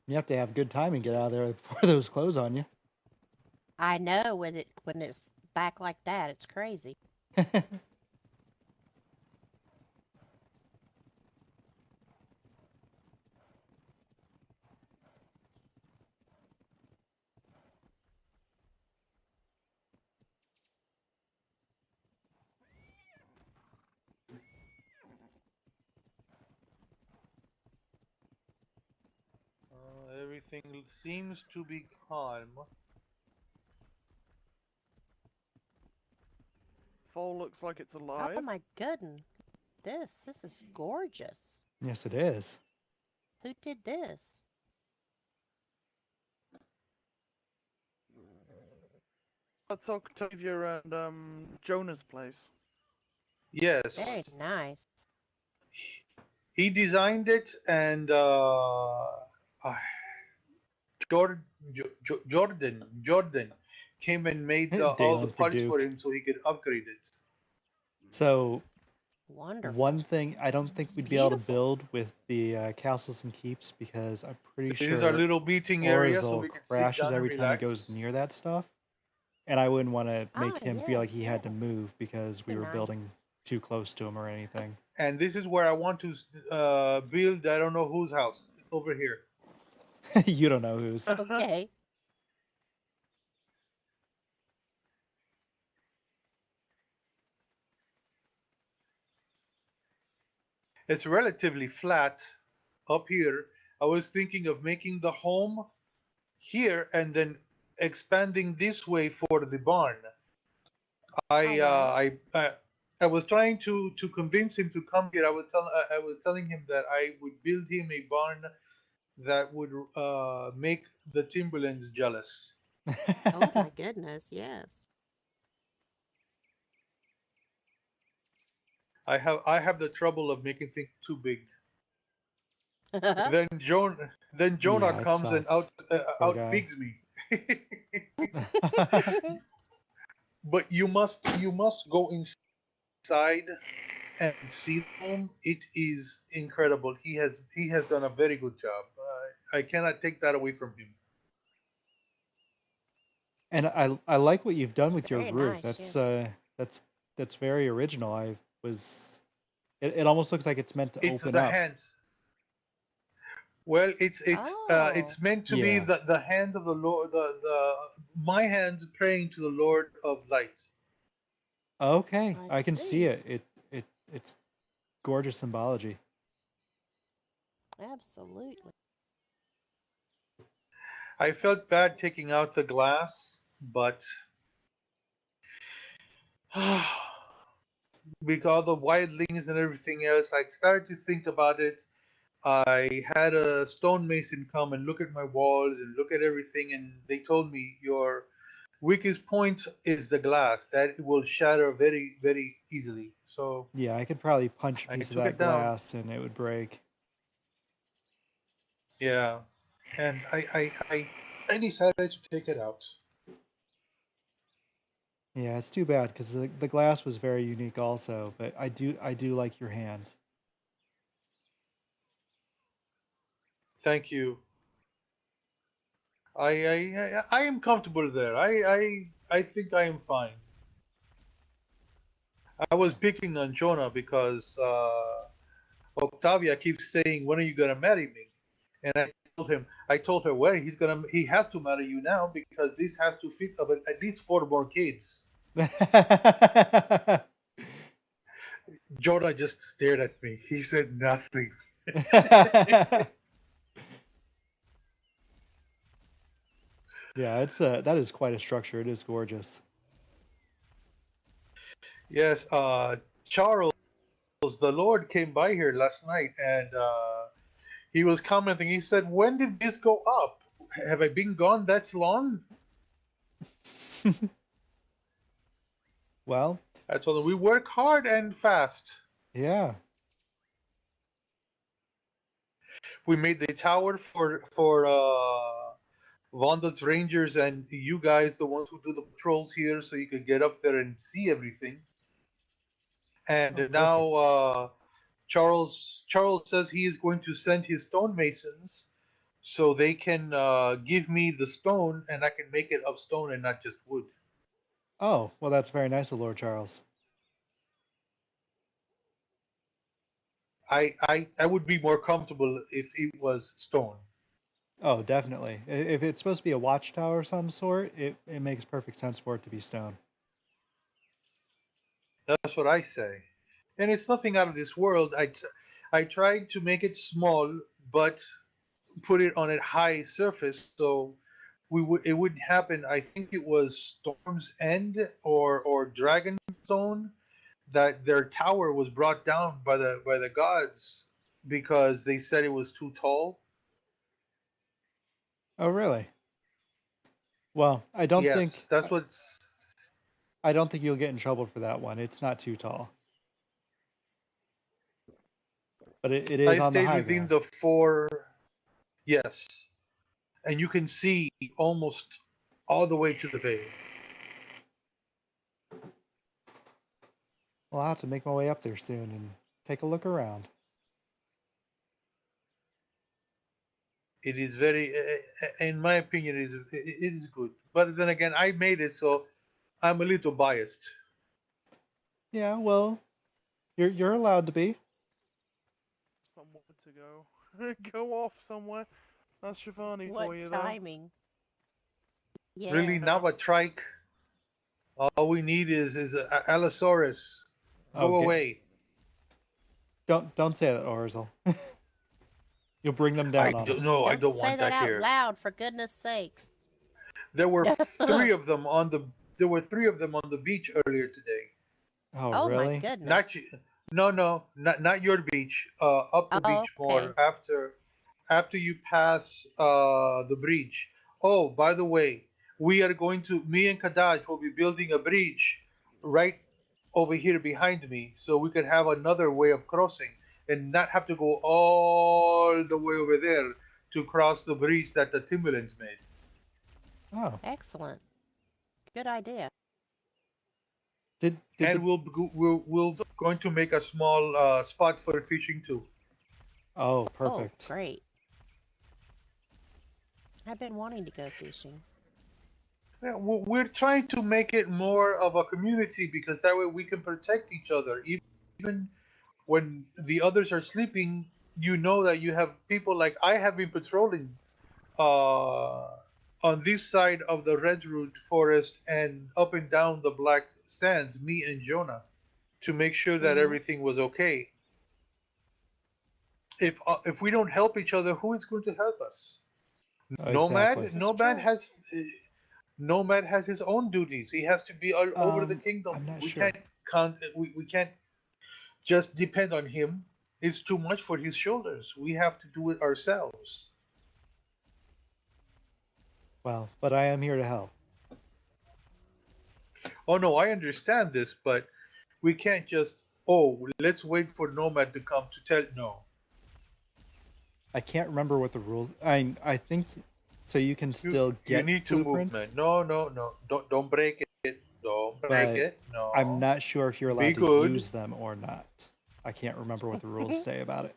You have to have good time and get out of there before those close on you. I know when it's back like that, it's crazy. Everything seems to be calm. foal looks like it's Oh alive. my goodness. This is gorgeous. Yes, it is. Who did this? That's Octavia and Jonah's place. Yes, Very nice. he designed it, and Jordan came and made all the Dalen's the parts for Duke. him so he could upgrade it. So Wonderful. one thing I don't think It's we'd be able to beautiful. build with the castles and keeps because I'm pretty This is our sure little meeting area, so Orzel we can sit crashes down and every time he goes relax. near that stuff, and I wouldn't want to Ah, make him feel like yes, he had to yes. move because we Be were nice. building too close to him or anything. And this is where I want to build. I don't know whose house over here. You don't know whose. Okay. It's relatively flat up here. I was thinking of making the home here and then expanding this way for the barn. I All uh, right. I uh, I was trying to convince him to come here. I was telling him that I would build him a barn that would make the Timberlands jealous. Oh my goodness, yes. I have the trouble of making things too big. Then Jonah Yeah, it comes and sucks. Poor guy. outbigs me. But you must go inside and see the home. It is incredible. He has done a very good job. I cannot take that away from him. And I like what you've done It's with your very roof. nice, yes. That's very original. It almost looks like it's meant to It's open the up. hands. Well, Oh, it's meant to be Yeah. the hands of the Lord, the my hands praying to the Lord of Light. Okay, I I can see see. it's gorgeous symbology. Absolutely. I felt bad taking out the glass, but because of wildlings and everything else, I started to think about it. I had a stonemason come and look at my walls and look at everything, and they told me your weakest point is the glass that it will shatter very, very easily. So Yeah, I could probably punch a I piece of took that it down. glass and it would break. Yeah, and I decided to take it out. Yeah, it's too bad because the glass was very unique also, but I do like your hands. Thank you. I am comfortable there. I think I am fine. I was picking on Jonah because Octavia keeps saying, "When are you gonna marry me?" And I told her, "Well, he has to marry you now because this has to fit of at least 4 more kids." Jonah just stared at me. He said nothing. Yeah, it's that is quite a structure. It is gorgeous. Yes, Charles, the Lord came by here last night and he was commenting. He said, "When did this go up? Have I been gone that long?" Well, I told him, "We work hard and fast. yeah. We made the tower for Vonda's Rangers and you guys, the ones who do the patrols here, so you could get up there and see everything." Oh, And now perfect. Charles says he is going to send his stonemasons so they can give me the stone and I can make it of stone and not just wood. Oh, well, that's very nice of Lord Charles. I would be more comfortable if it was stone. Oh, definitely. If it's supposed to be a watchtower of some sort, it makes perfect sense for it to be stone. That's what I say. And it's nothing out of this world. I tried to make it small, but put it on a high surface so it wouldn't happen. I think it was Storm's End or Dragonstone that their tower was brought down by the gods because they said it was too tall. Oh, really? Well, Yes, that's what's. I don't think you'll get in trouble for that one. It's not too tall. But it is I on the stayed high within ground. the 4. Yes, and you can see almost all the way to the bay. Well, I'll have to make my way up there soon and take a look around. It is very, in my opinion, it is good. But then again, I made it, so I'm a little biased. Yeah, well, you're allowed to be. Somewhere to go. Go off somewhere. That's Shivani What for you, though. timing? Really, Yes. now a trike. All we need is a Allosaurus. Oh, Go away. don't say that, Orzel. You'll bring them I down on don't us. know. I Don't don't say want that that out here. loud, for goodness sakes. There were 3 of them on the. There were 3 of them on the beach earlier today. Oh, Oh my really? goodness. Not you. No, not your beach. Up the Oh, beach okay. more after you pass the bridge. Oh, by the way, we are going to. Me and Kadaj will be building a bridge right over here behind me, so we can have another way of crossing and not have to go all the way over there to cross the bridge that the Timberlands made. Oh, Excellent. Good idea. did And the we'll going to make a small spot for fishing too. Oh, Oh, perfect. great. I've been wanting to go fishing. Yeah, we're trying to make it more of a community because that way we can protect each other. Even when the others are sleeping, you know that you have people like I have been patrolling uh, on this side of the Redwood Forest and up and down the Black Sands, me and Jonah, to make sure that Mm-hmm. everything was okay. If we don't help each other, who is going to help us? Oh, exactly. This is true. Nomad has his own duties. He has to be all over the kingdom. I'm not We sure. can't just depend on him. It's too much for his shoulders. We have to do it ourselves. Well, but I am here to help. Oh no, I understand this, but we can't just let's wait for Nomad to come to tell no. I can't remember what the rules. I think so. You can still You get need to move, blueprints, man. No. Don't break it. Don't break but it. I'm No. not sure if you're Be allowed to good. use them or not. I can't remember what the rules say about it.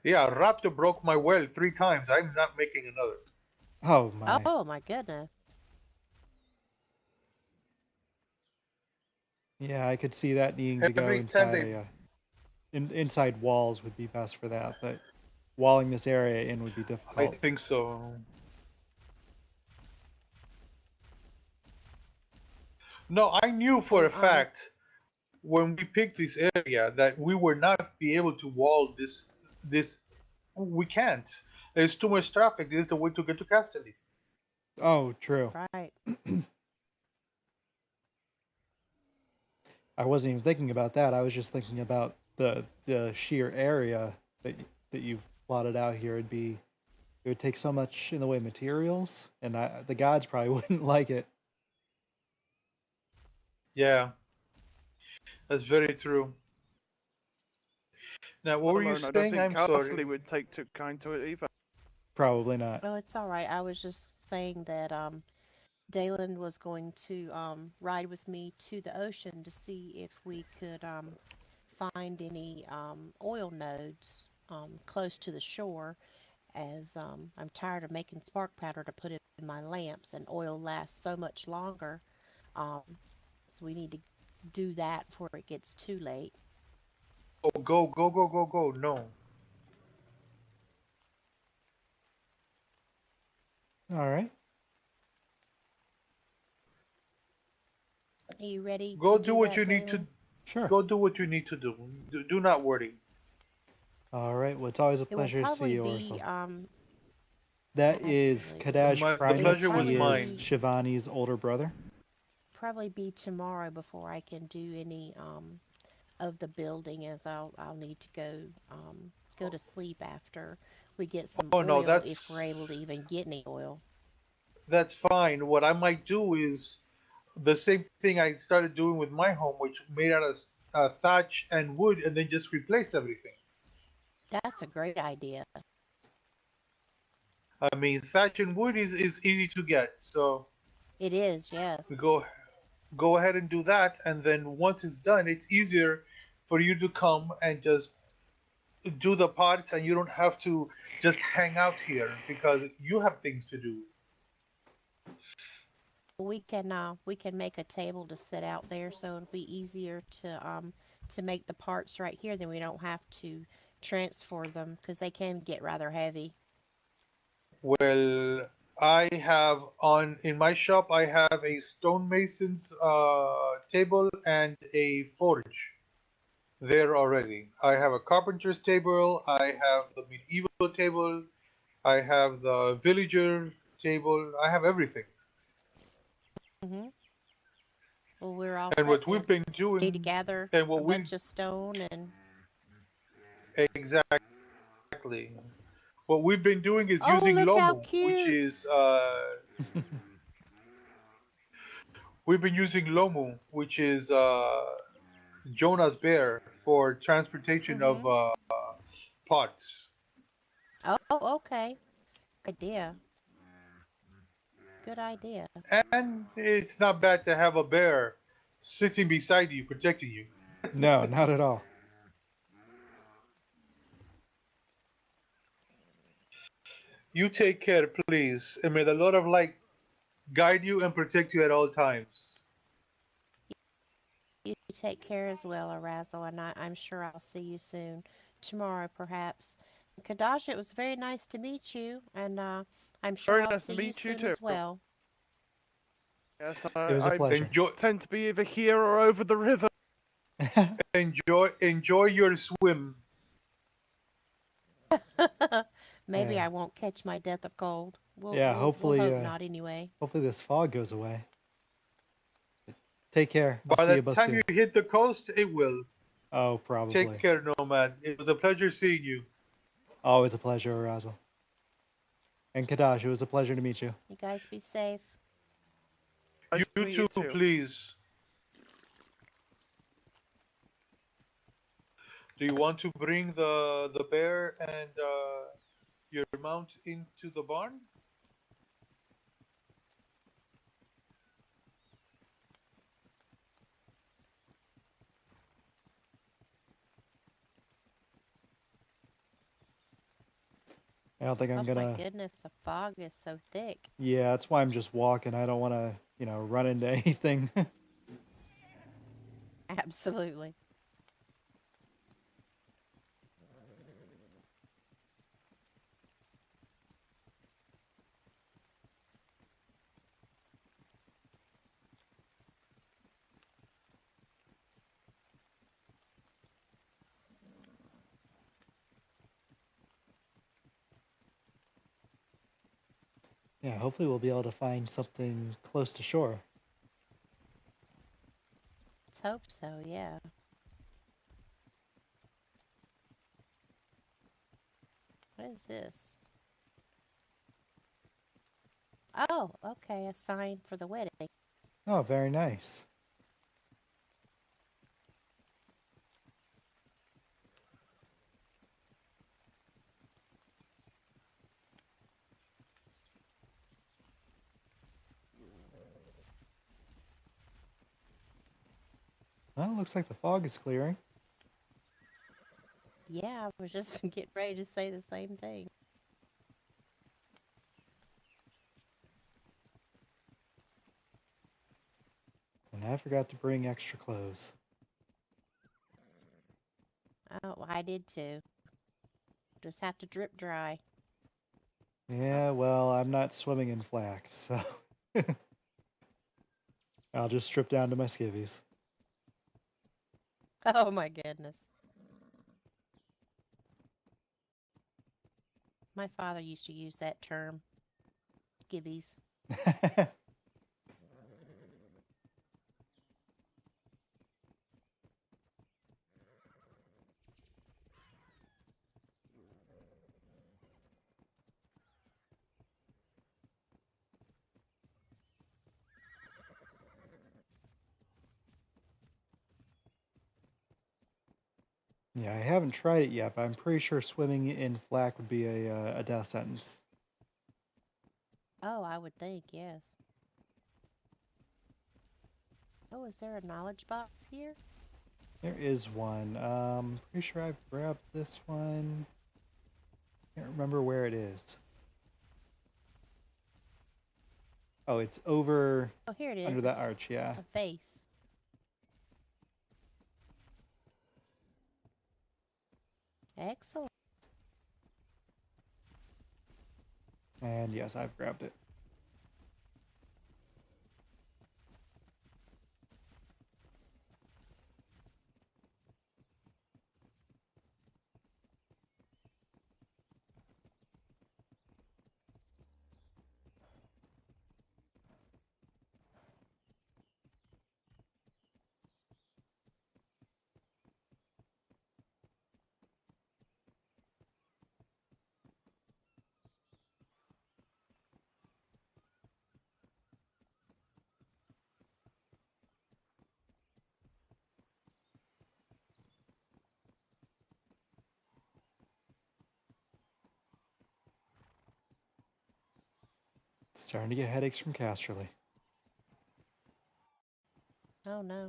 Yeah, Raptor broke my well 3 times. I'm not making another. Oh my. Oh my goodness. Yeah, I could see that needing to go Every time inside they, inside walls would be best for that, but walling this area in would be I difficult. think so. No, I knew for a So, fact when we picked this area that we were not be able to wall this. We can't. There's too much traffic. This is the way to get to Castelli. Oh, true. right. I wasn't even thinking about that. I was just thinking about the sheer area that you've plotted out here. It would take so much in the way of materials, and the gods probably wouldn't like it. Yeah, that's very true. Now, what Let were you alone, I don't saying? think I'm Castley sorry. would take too kind to it either. Probably not. Oh, it's all right. I was just saying that Dalen was going to ride with me to the ocean to see if we could find any oil nodes close to the shore, as I'm tired of making spark powder to put in my lamps, and oil lasts so much longer. Um, so we need to do that before it gets too late. Oh, go, go, go, go, go. No. All right. Are you ready to Go do do what that, you need to Dalen? Sure. go do what you need to do. Do not worry. All right. Well, it's always a It will pleasure to see probably you, be Ursula. That is absolutely. Kadash The It will Primus. pleasure was He probably is mine. be Shivani's older brother. tomorrow before I can do any of the building, as I'll need to go to sleep after we get some Oh no, oil, if we're able to even get any oil. that's fine. What I might do is the same thing I started doing with my home, which made out of thatch and wood, and then just replaced everything. That's a great idea. I mean, thatch and wood is easy to get, so It is, yes. go ahead and do that, and then once it's done, it's easier for you to come and just do the pots, and you don't have to just hang out here because you have things to do. We can make a table to sit out there, so it'll be easier to make the parts right here. Then we don't have to transfer them because they can get rather heavy. Well, I have on in my shop I have a stonemason's table and a forge there already. I have a carpenter's table, I have the medieval table, I have the villager table, I have everything. Hmm. Well, we're all And set what we've then. been Need to doing gather and a what we bunch of stone and. exactly what we've been doing is Oh, using look how lomu, which cute! is we've been using lomu, which is Jonah's bear for transportation of Mhm. pots. Oh, okay. Idea. Good idea. And it's not bad to have a bear sitting beside you, protecting you. No, not at all. You take care, please, and may the Lord of Light guide you and protect you at all times. You take care as well, Arazel, and I'm sure I'll see you soon. Tomorrow, perhaps. Kadash, it was very nice to meet you, and I'm sure Very I'll nice to see you meet you soon too. as well. Yes, It was a I pleasure. Enjoy, tend to be either here or over the river. enjoy your swim. Maybe Yeah. I won't catch my death of cold. We'll Yeah, we'll we'll hopefully hope not anyway. hopefully this fog goes away. Take care. I'll By see the you both time you soon. hit the coast, it will. Oh, Take probably. care, Nomad. It was a pleasure seeing you. Always a pleasure, Arousal. And Kadash, it was a pleasure to meet you. You guys be safe. Nice to You meet you too, too. please. Do you want to bring the bear and your mount into the barn? I don't think I'm Oh my gonna. goodness, the fog is so thick. Yeah, that's why I'm just walking. I don't want to, run into anything. Absolutely. Yeah, hopefully we'll be able to find something close to shore. Let's hope so, yeah. What is this? Oh, okay, a sign for the wedding. Oh, very nice. Well, looks like the fog is clearing. Yeah, I was just getting ready to say the same thing. And I forgot to bring extra clothes. Oh, I did too. Just have to drip dry. Yeah, well, I'm not swimming in flax, so I'll just strip down to my skivvies. Oh my goodness. My father used to use that term, skivvies. Yeah, I haven't tried it yet, but I'm pretty sure swimming in flack would be a death sentence. Oh, I would think, yes. Oh, is there a knowledge box here? There is one. Pretty sure I've grabbed this one. Can't remember where it is. Oh, it's over Oh, here it under is. that It's arch, yeah. a face. Excellent. And yes, I've grabbed it. Starting to get headaches from Casterly. Oh no.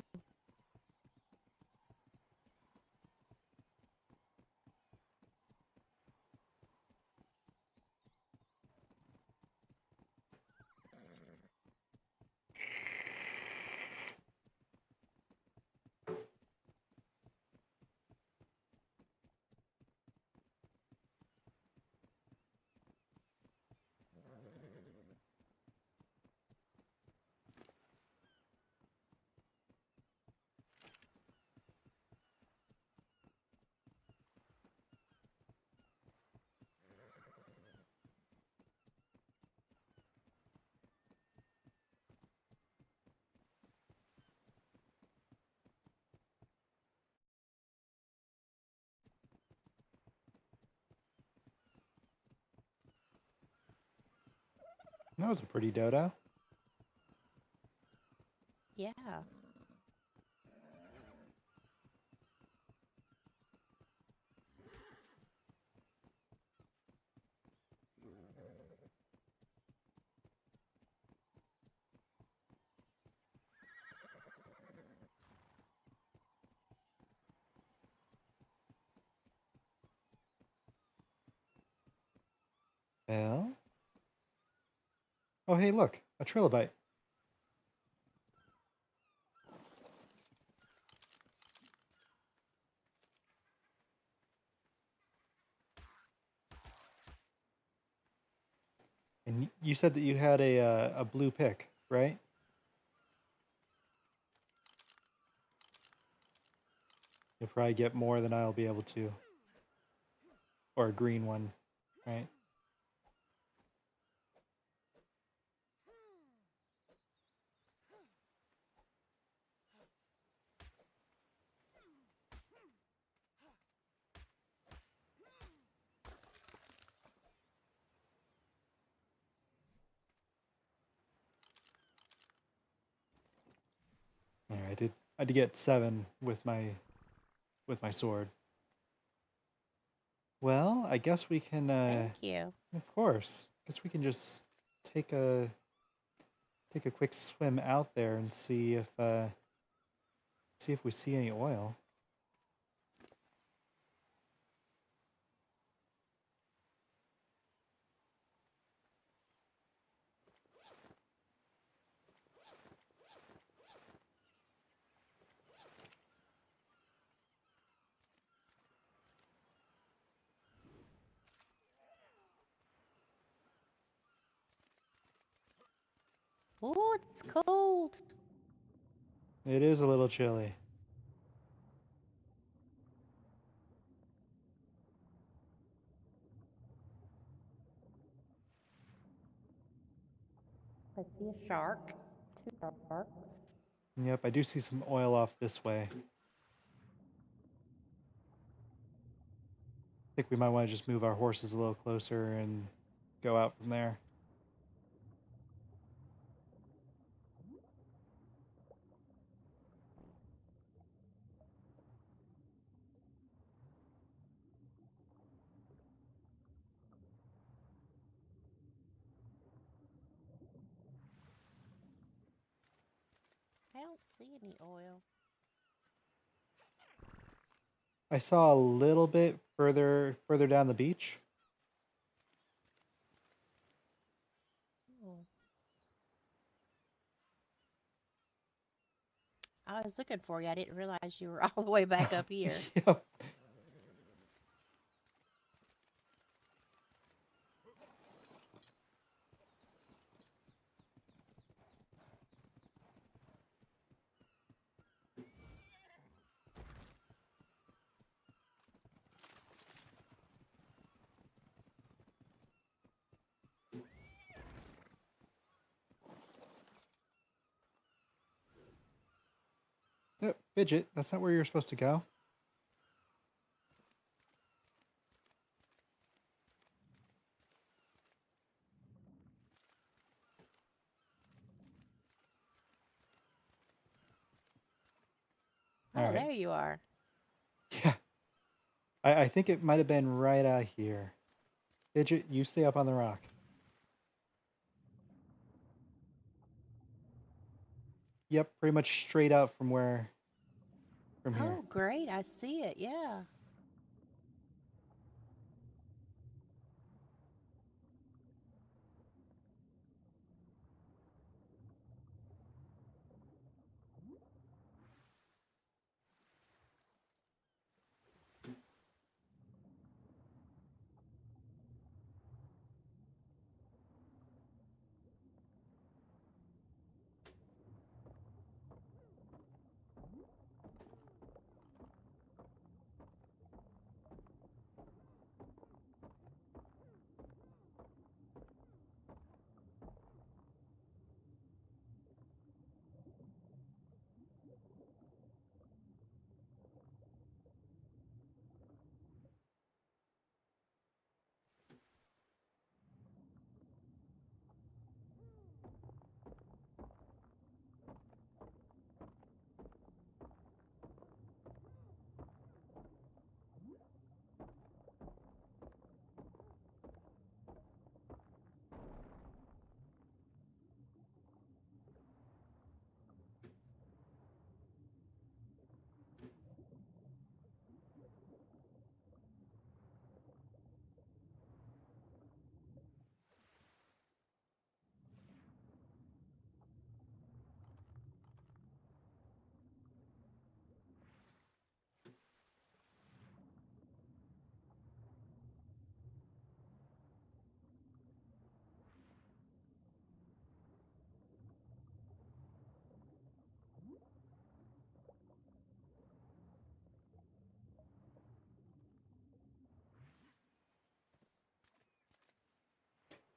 That was a pretty dodo. Yeah. Well. Oh, hey, look, a trilobite. And you said that you had a blue pick, right? You'll probably get more than I'll be able to. Or a green one, right? Yeah, I did get 7 with my sword. Well, I guess we can Thank you. of course. Guess we can just take a quick swim out there and see if we see any oil. Oh, it's cold. It is a little chilly. I see a shark. 2 sharks. Yep, I do see some oil off this way. I think we might want to just move our horses a little closer and go out from there. I don't see any oil. I saw a little bit further down the beach. Oh. I was looking for you. I didn't realize you were all the way back up here. Yep. Yep, Fidget, that's not where you're supposed to go. All Oh, right. there you are. Yeah. I think it might have been right out here. Fidget, you stay up on the rock. Yep, pretty much straight out from here. Oh, great. I see it. Yeah.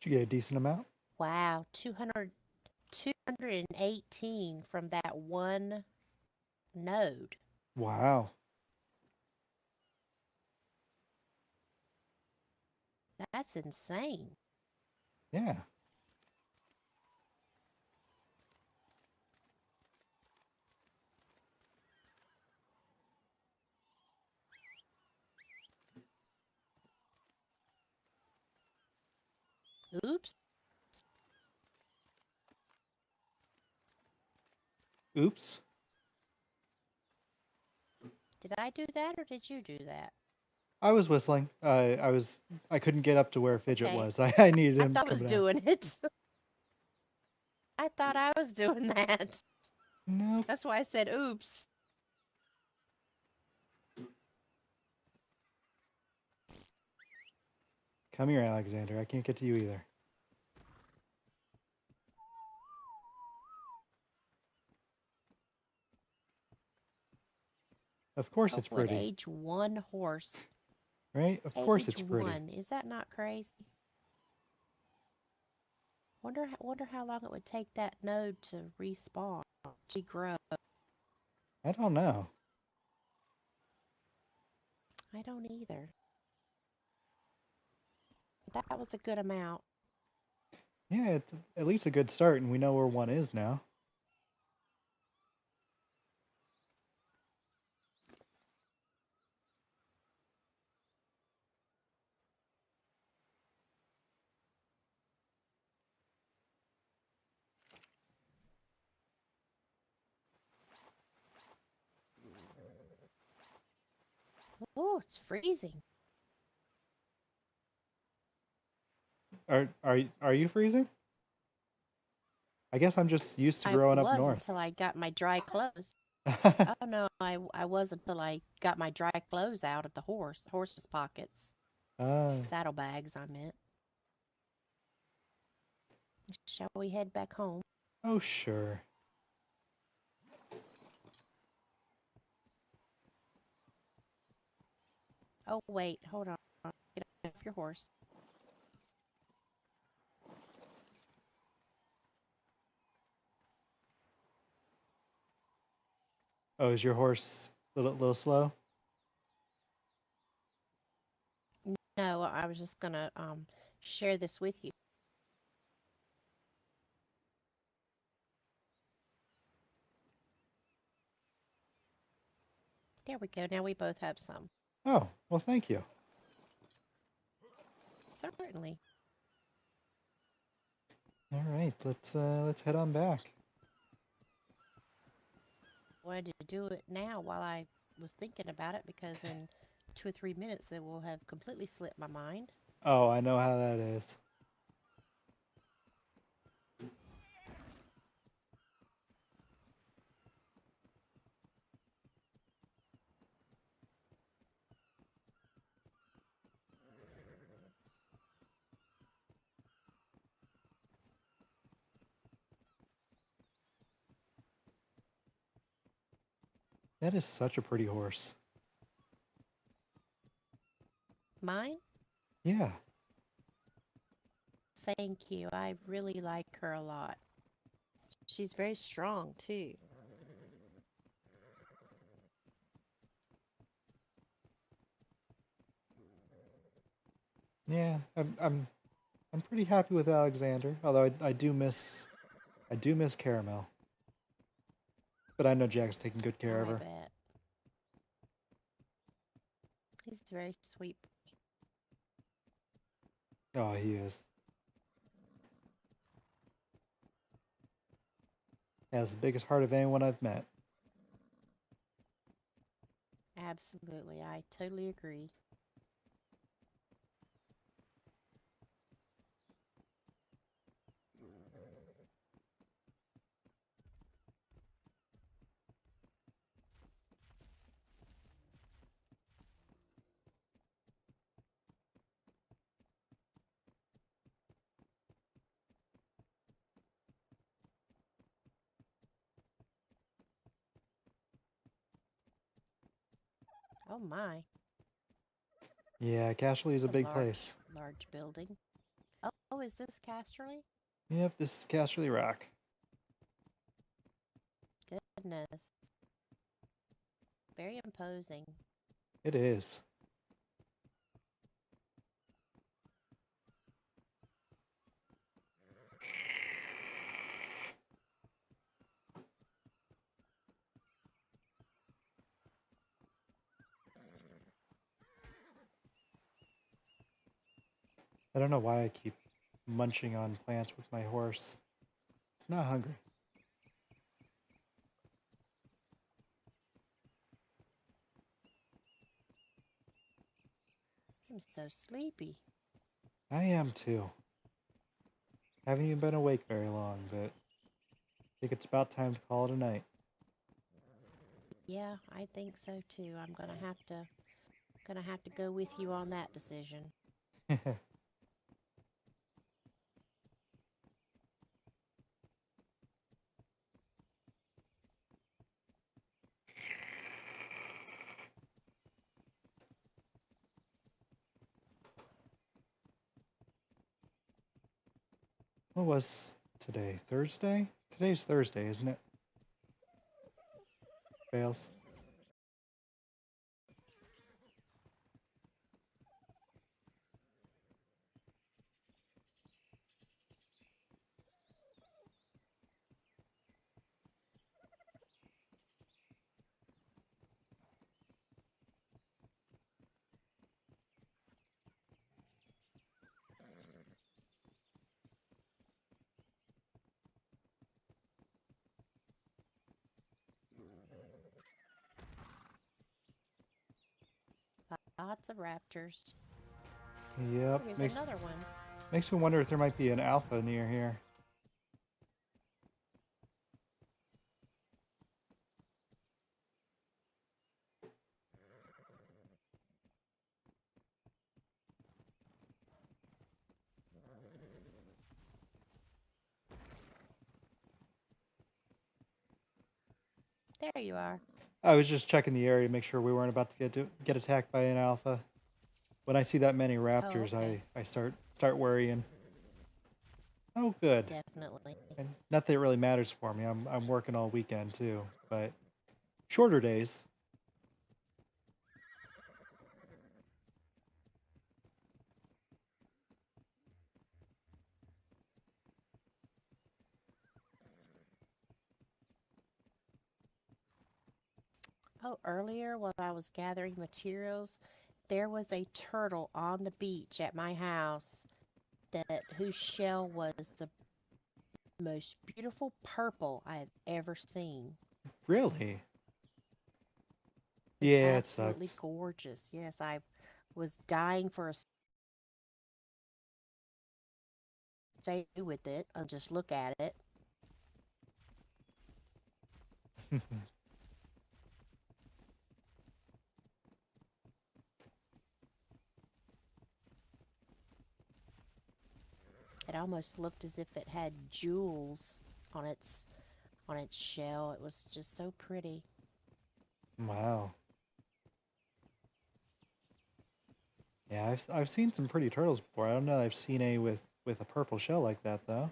Did you get a decent amount? Wow, 218 from that one node. Wow. That's insane. Yeah. Oops. Oops. Did I do that or did you do that? I was whistling. I couldn't get up to where Fidget Okay. was. I needed I him thought I was coming down. doing it. I thought I was doing that. Nope. That's why I said oops. Come here, Alexander. I can't get to you either. Of course it's Oh, an pretty, age 1 horse. right? Of course Age it's pretty. 1. Is that not crazy? Wonder how long it would take that node to respawn, to grow. I don't know. I don't either. That was a good amount. Yeah, it's at least a good start, and we know where one is now. Oh, it's freezing. Are you freezing? I guess I'm just used to I growing up was north. until I got my dry clothes. Oh no, I was until I got my dry clothes out of the horse's pockets. Ah, Saddlebags, I meant. Shall we head back home? oh sure. Oh wait, hold on. Get off your horse. Oh, is your horse a little slow? No, I was just gonna share this with you. There we go. Now we both have some. Oh, well, thank you. Certainly. All right, let's head on back. Wanted to do it now while I was thinking about it because in 2 or 3 minutes it will have completely slipped my mind. Oh, I know how that is. That is such a pretty horse. Mine? Yeah. Thank you. I really like her a lot. She's very strong too. Yeah, I'm pretty happy with Alexander, although I do miss Caramel. But I know Jack's taking good care of I her. bet. He's very sweet. Oh, he is. He has the biggest heart of anyone I've met. Absolutely. I totally agree. Oh my. Yeah, Cashley is It's a a big place. large building. is this Casterly? Yep, this is Casterly Rock. Goodness. Very imposing. It is. I don't know why I keep munching on plants with my horse. It's not hungry. I'm so sleepy. I am too. Haven't even been awake very long, but I think it's about time to call it a night. Yeah, I think so too. I'm gonna have to go with you on that decision. What was today? Thursday? Today's Thursday, isn't it? Fails. Lots of raptors. Yep. Here's Makes another one. me wonder if there might be an alpha near here. There you are. I was just checking the area to make sure we weren't about to get attacked by an alpha. When I see that many raptors, okay. I start worrying. Oh, good. Definitely. And not that it really matters for me. I'm working all weekend too, but shorter days. Oh, earlier when I was gathering materials, there was a turtle on the beach at my house whose shell was the most beautiful purple I have ever seen. Really? It was Yeah, it absolutely sucks. gorgeous. Yes, I was dying for a stay with it and just look at it. It almost looked as if it had jewels on its shell. It was just so pretty. Wow. Yeah, I've seen some pretty turtles before. I don't know. I've seen a with a purple shell like that though.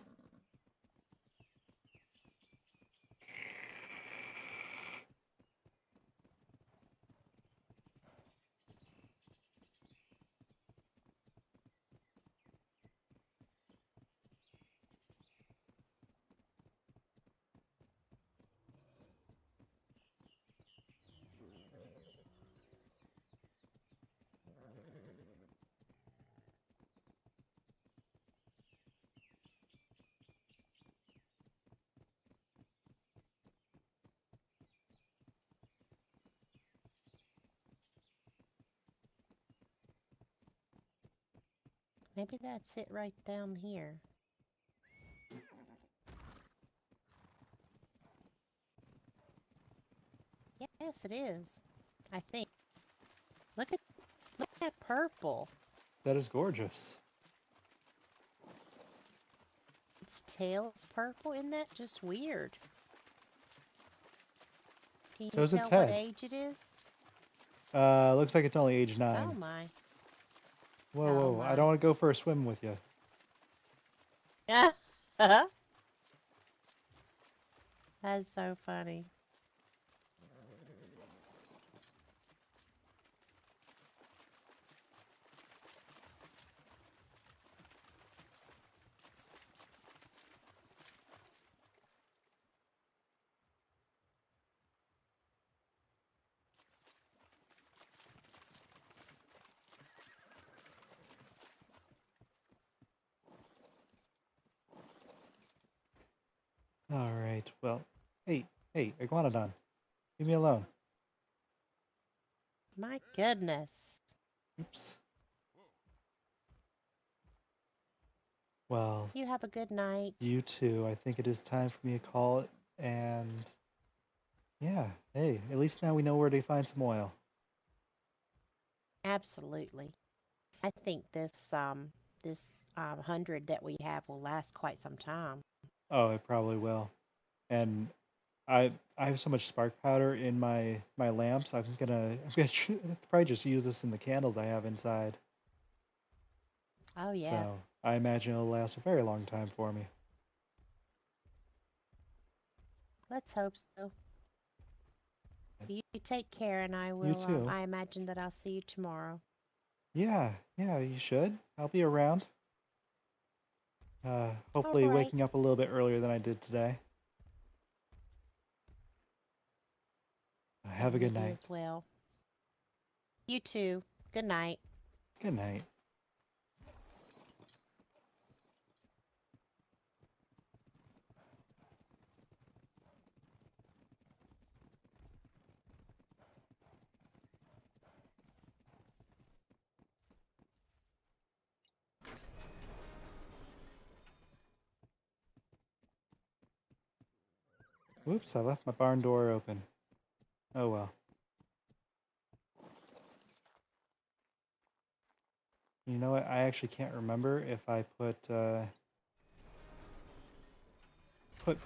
Maybe that's it right down here. Yes, it is. I think. Look at that purple. That is gorgeous. Its tail is purple. Isn't that just weird? Can So you is its tell what head. age it is? Looks like it's only age Oh 9. my. Whoa, Oh whoa! I my. don't want to go for a swim with you. That's so funny. All right. Well, hey, Iguanodon, leave me alone. My goodness. Oops. Well, You have a good night. you too. I think it is time for me to call it. And yeah, hey, at least now we know where to find some oil. Absolutely. I think this 100 that we have will last quite some time. Oh, it probably will. And I have so much spark powder in my lamps. I'm gonna probably just use this in the candles I have inside. Oh yeah. So I imagine it'll last a very long time for me. Let's hope so. You take care, and I You will. too. I imagine that I'll see you tomorrow. Yeah, you should. I'll be around. All Hopefully right. waking up a little bit earlier than I did today. Have a And good me night. as well. You too. Good night. Good night. Whoops, I left my barn door open. Oh well. You know what? I actually can't remember if I put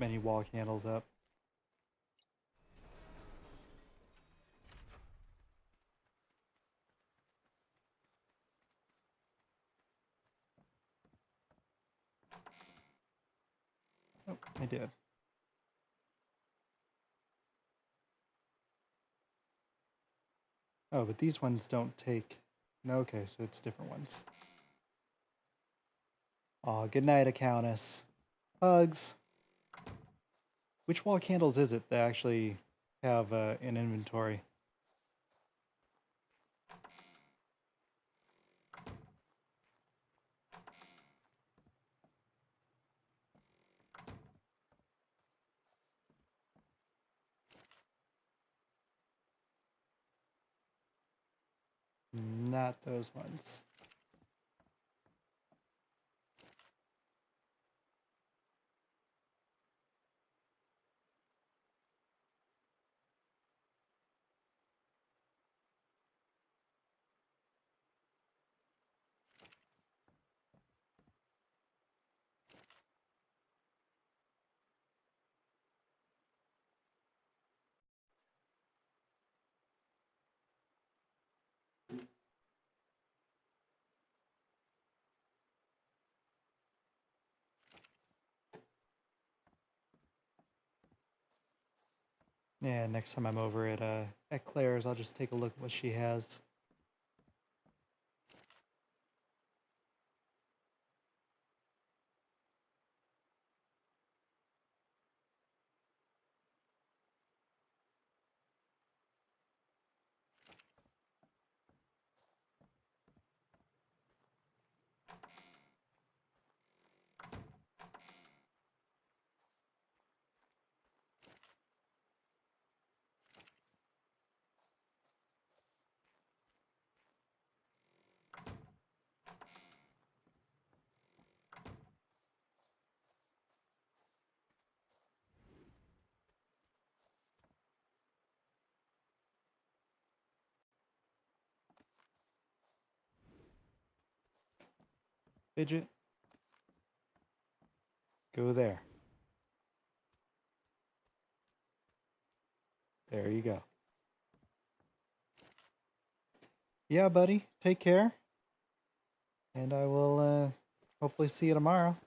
many wall candles up. Oh, I did. Oh, but these ones don't take... No, okay, so it's different ones. Aw, good night, Countess. Hugs. Which wall candles is it that actually have an inventory? Not those ones. Yeah, next time I'm over at Claire's, I'll just take a look at what she has. Fidget, go there. There you go. Yeah, buddy, take care. And I will hopefully see you tomorrow.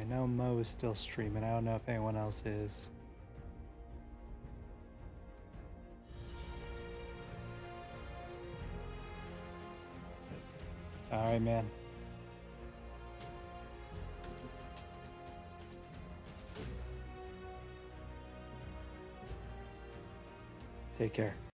I know Mo is still streaming. I don't know if anyone else is. All right, man. Take care.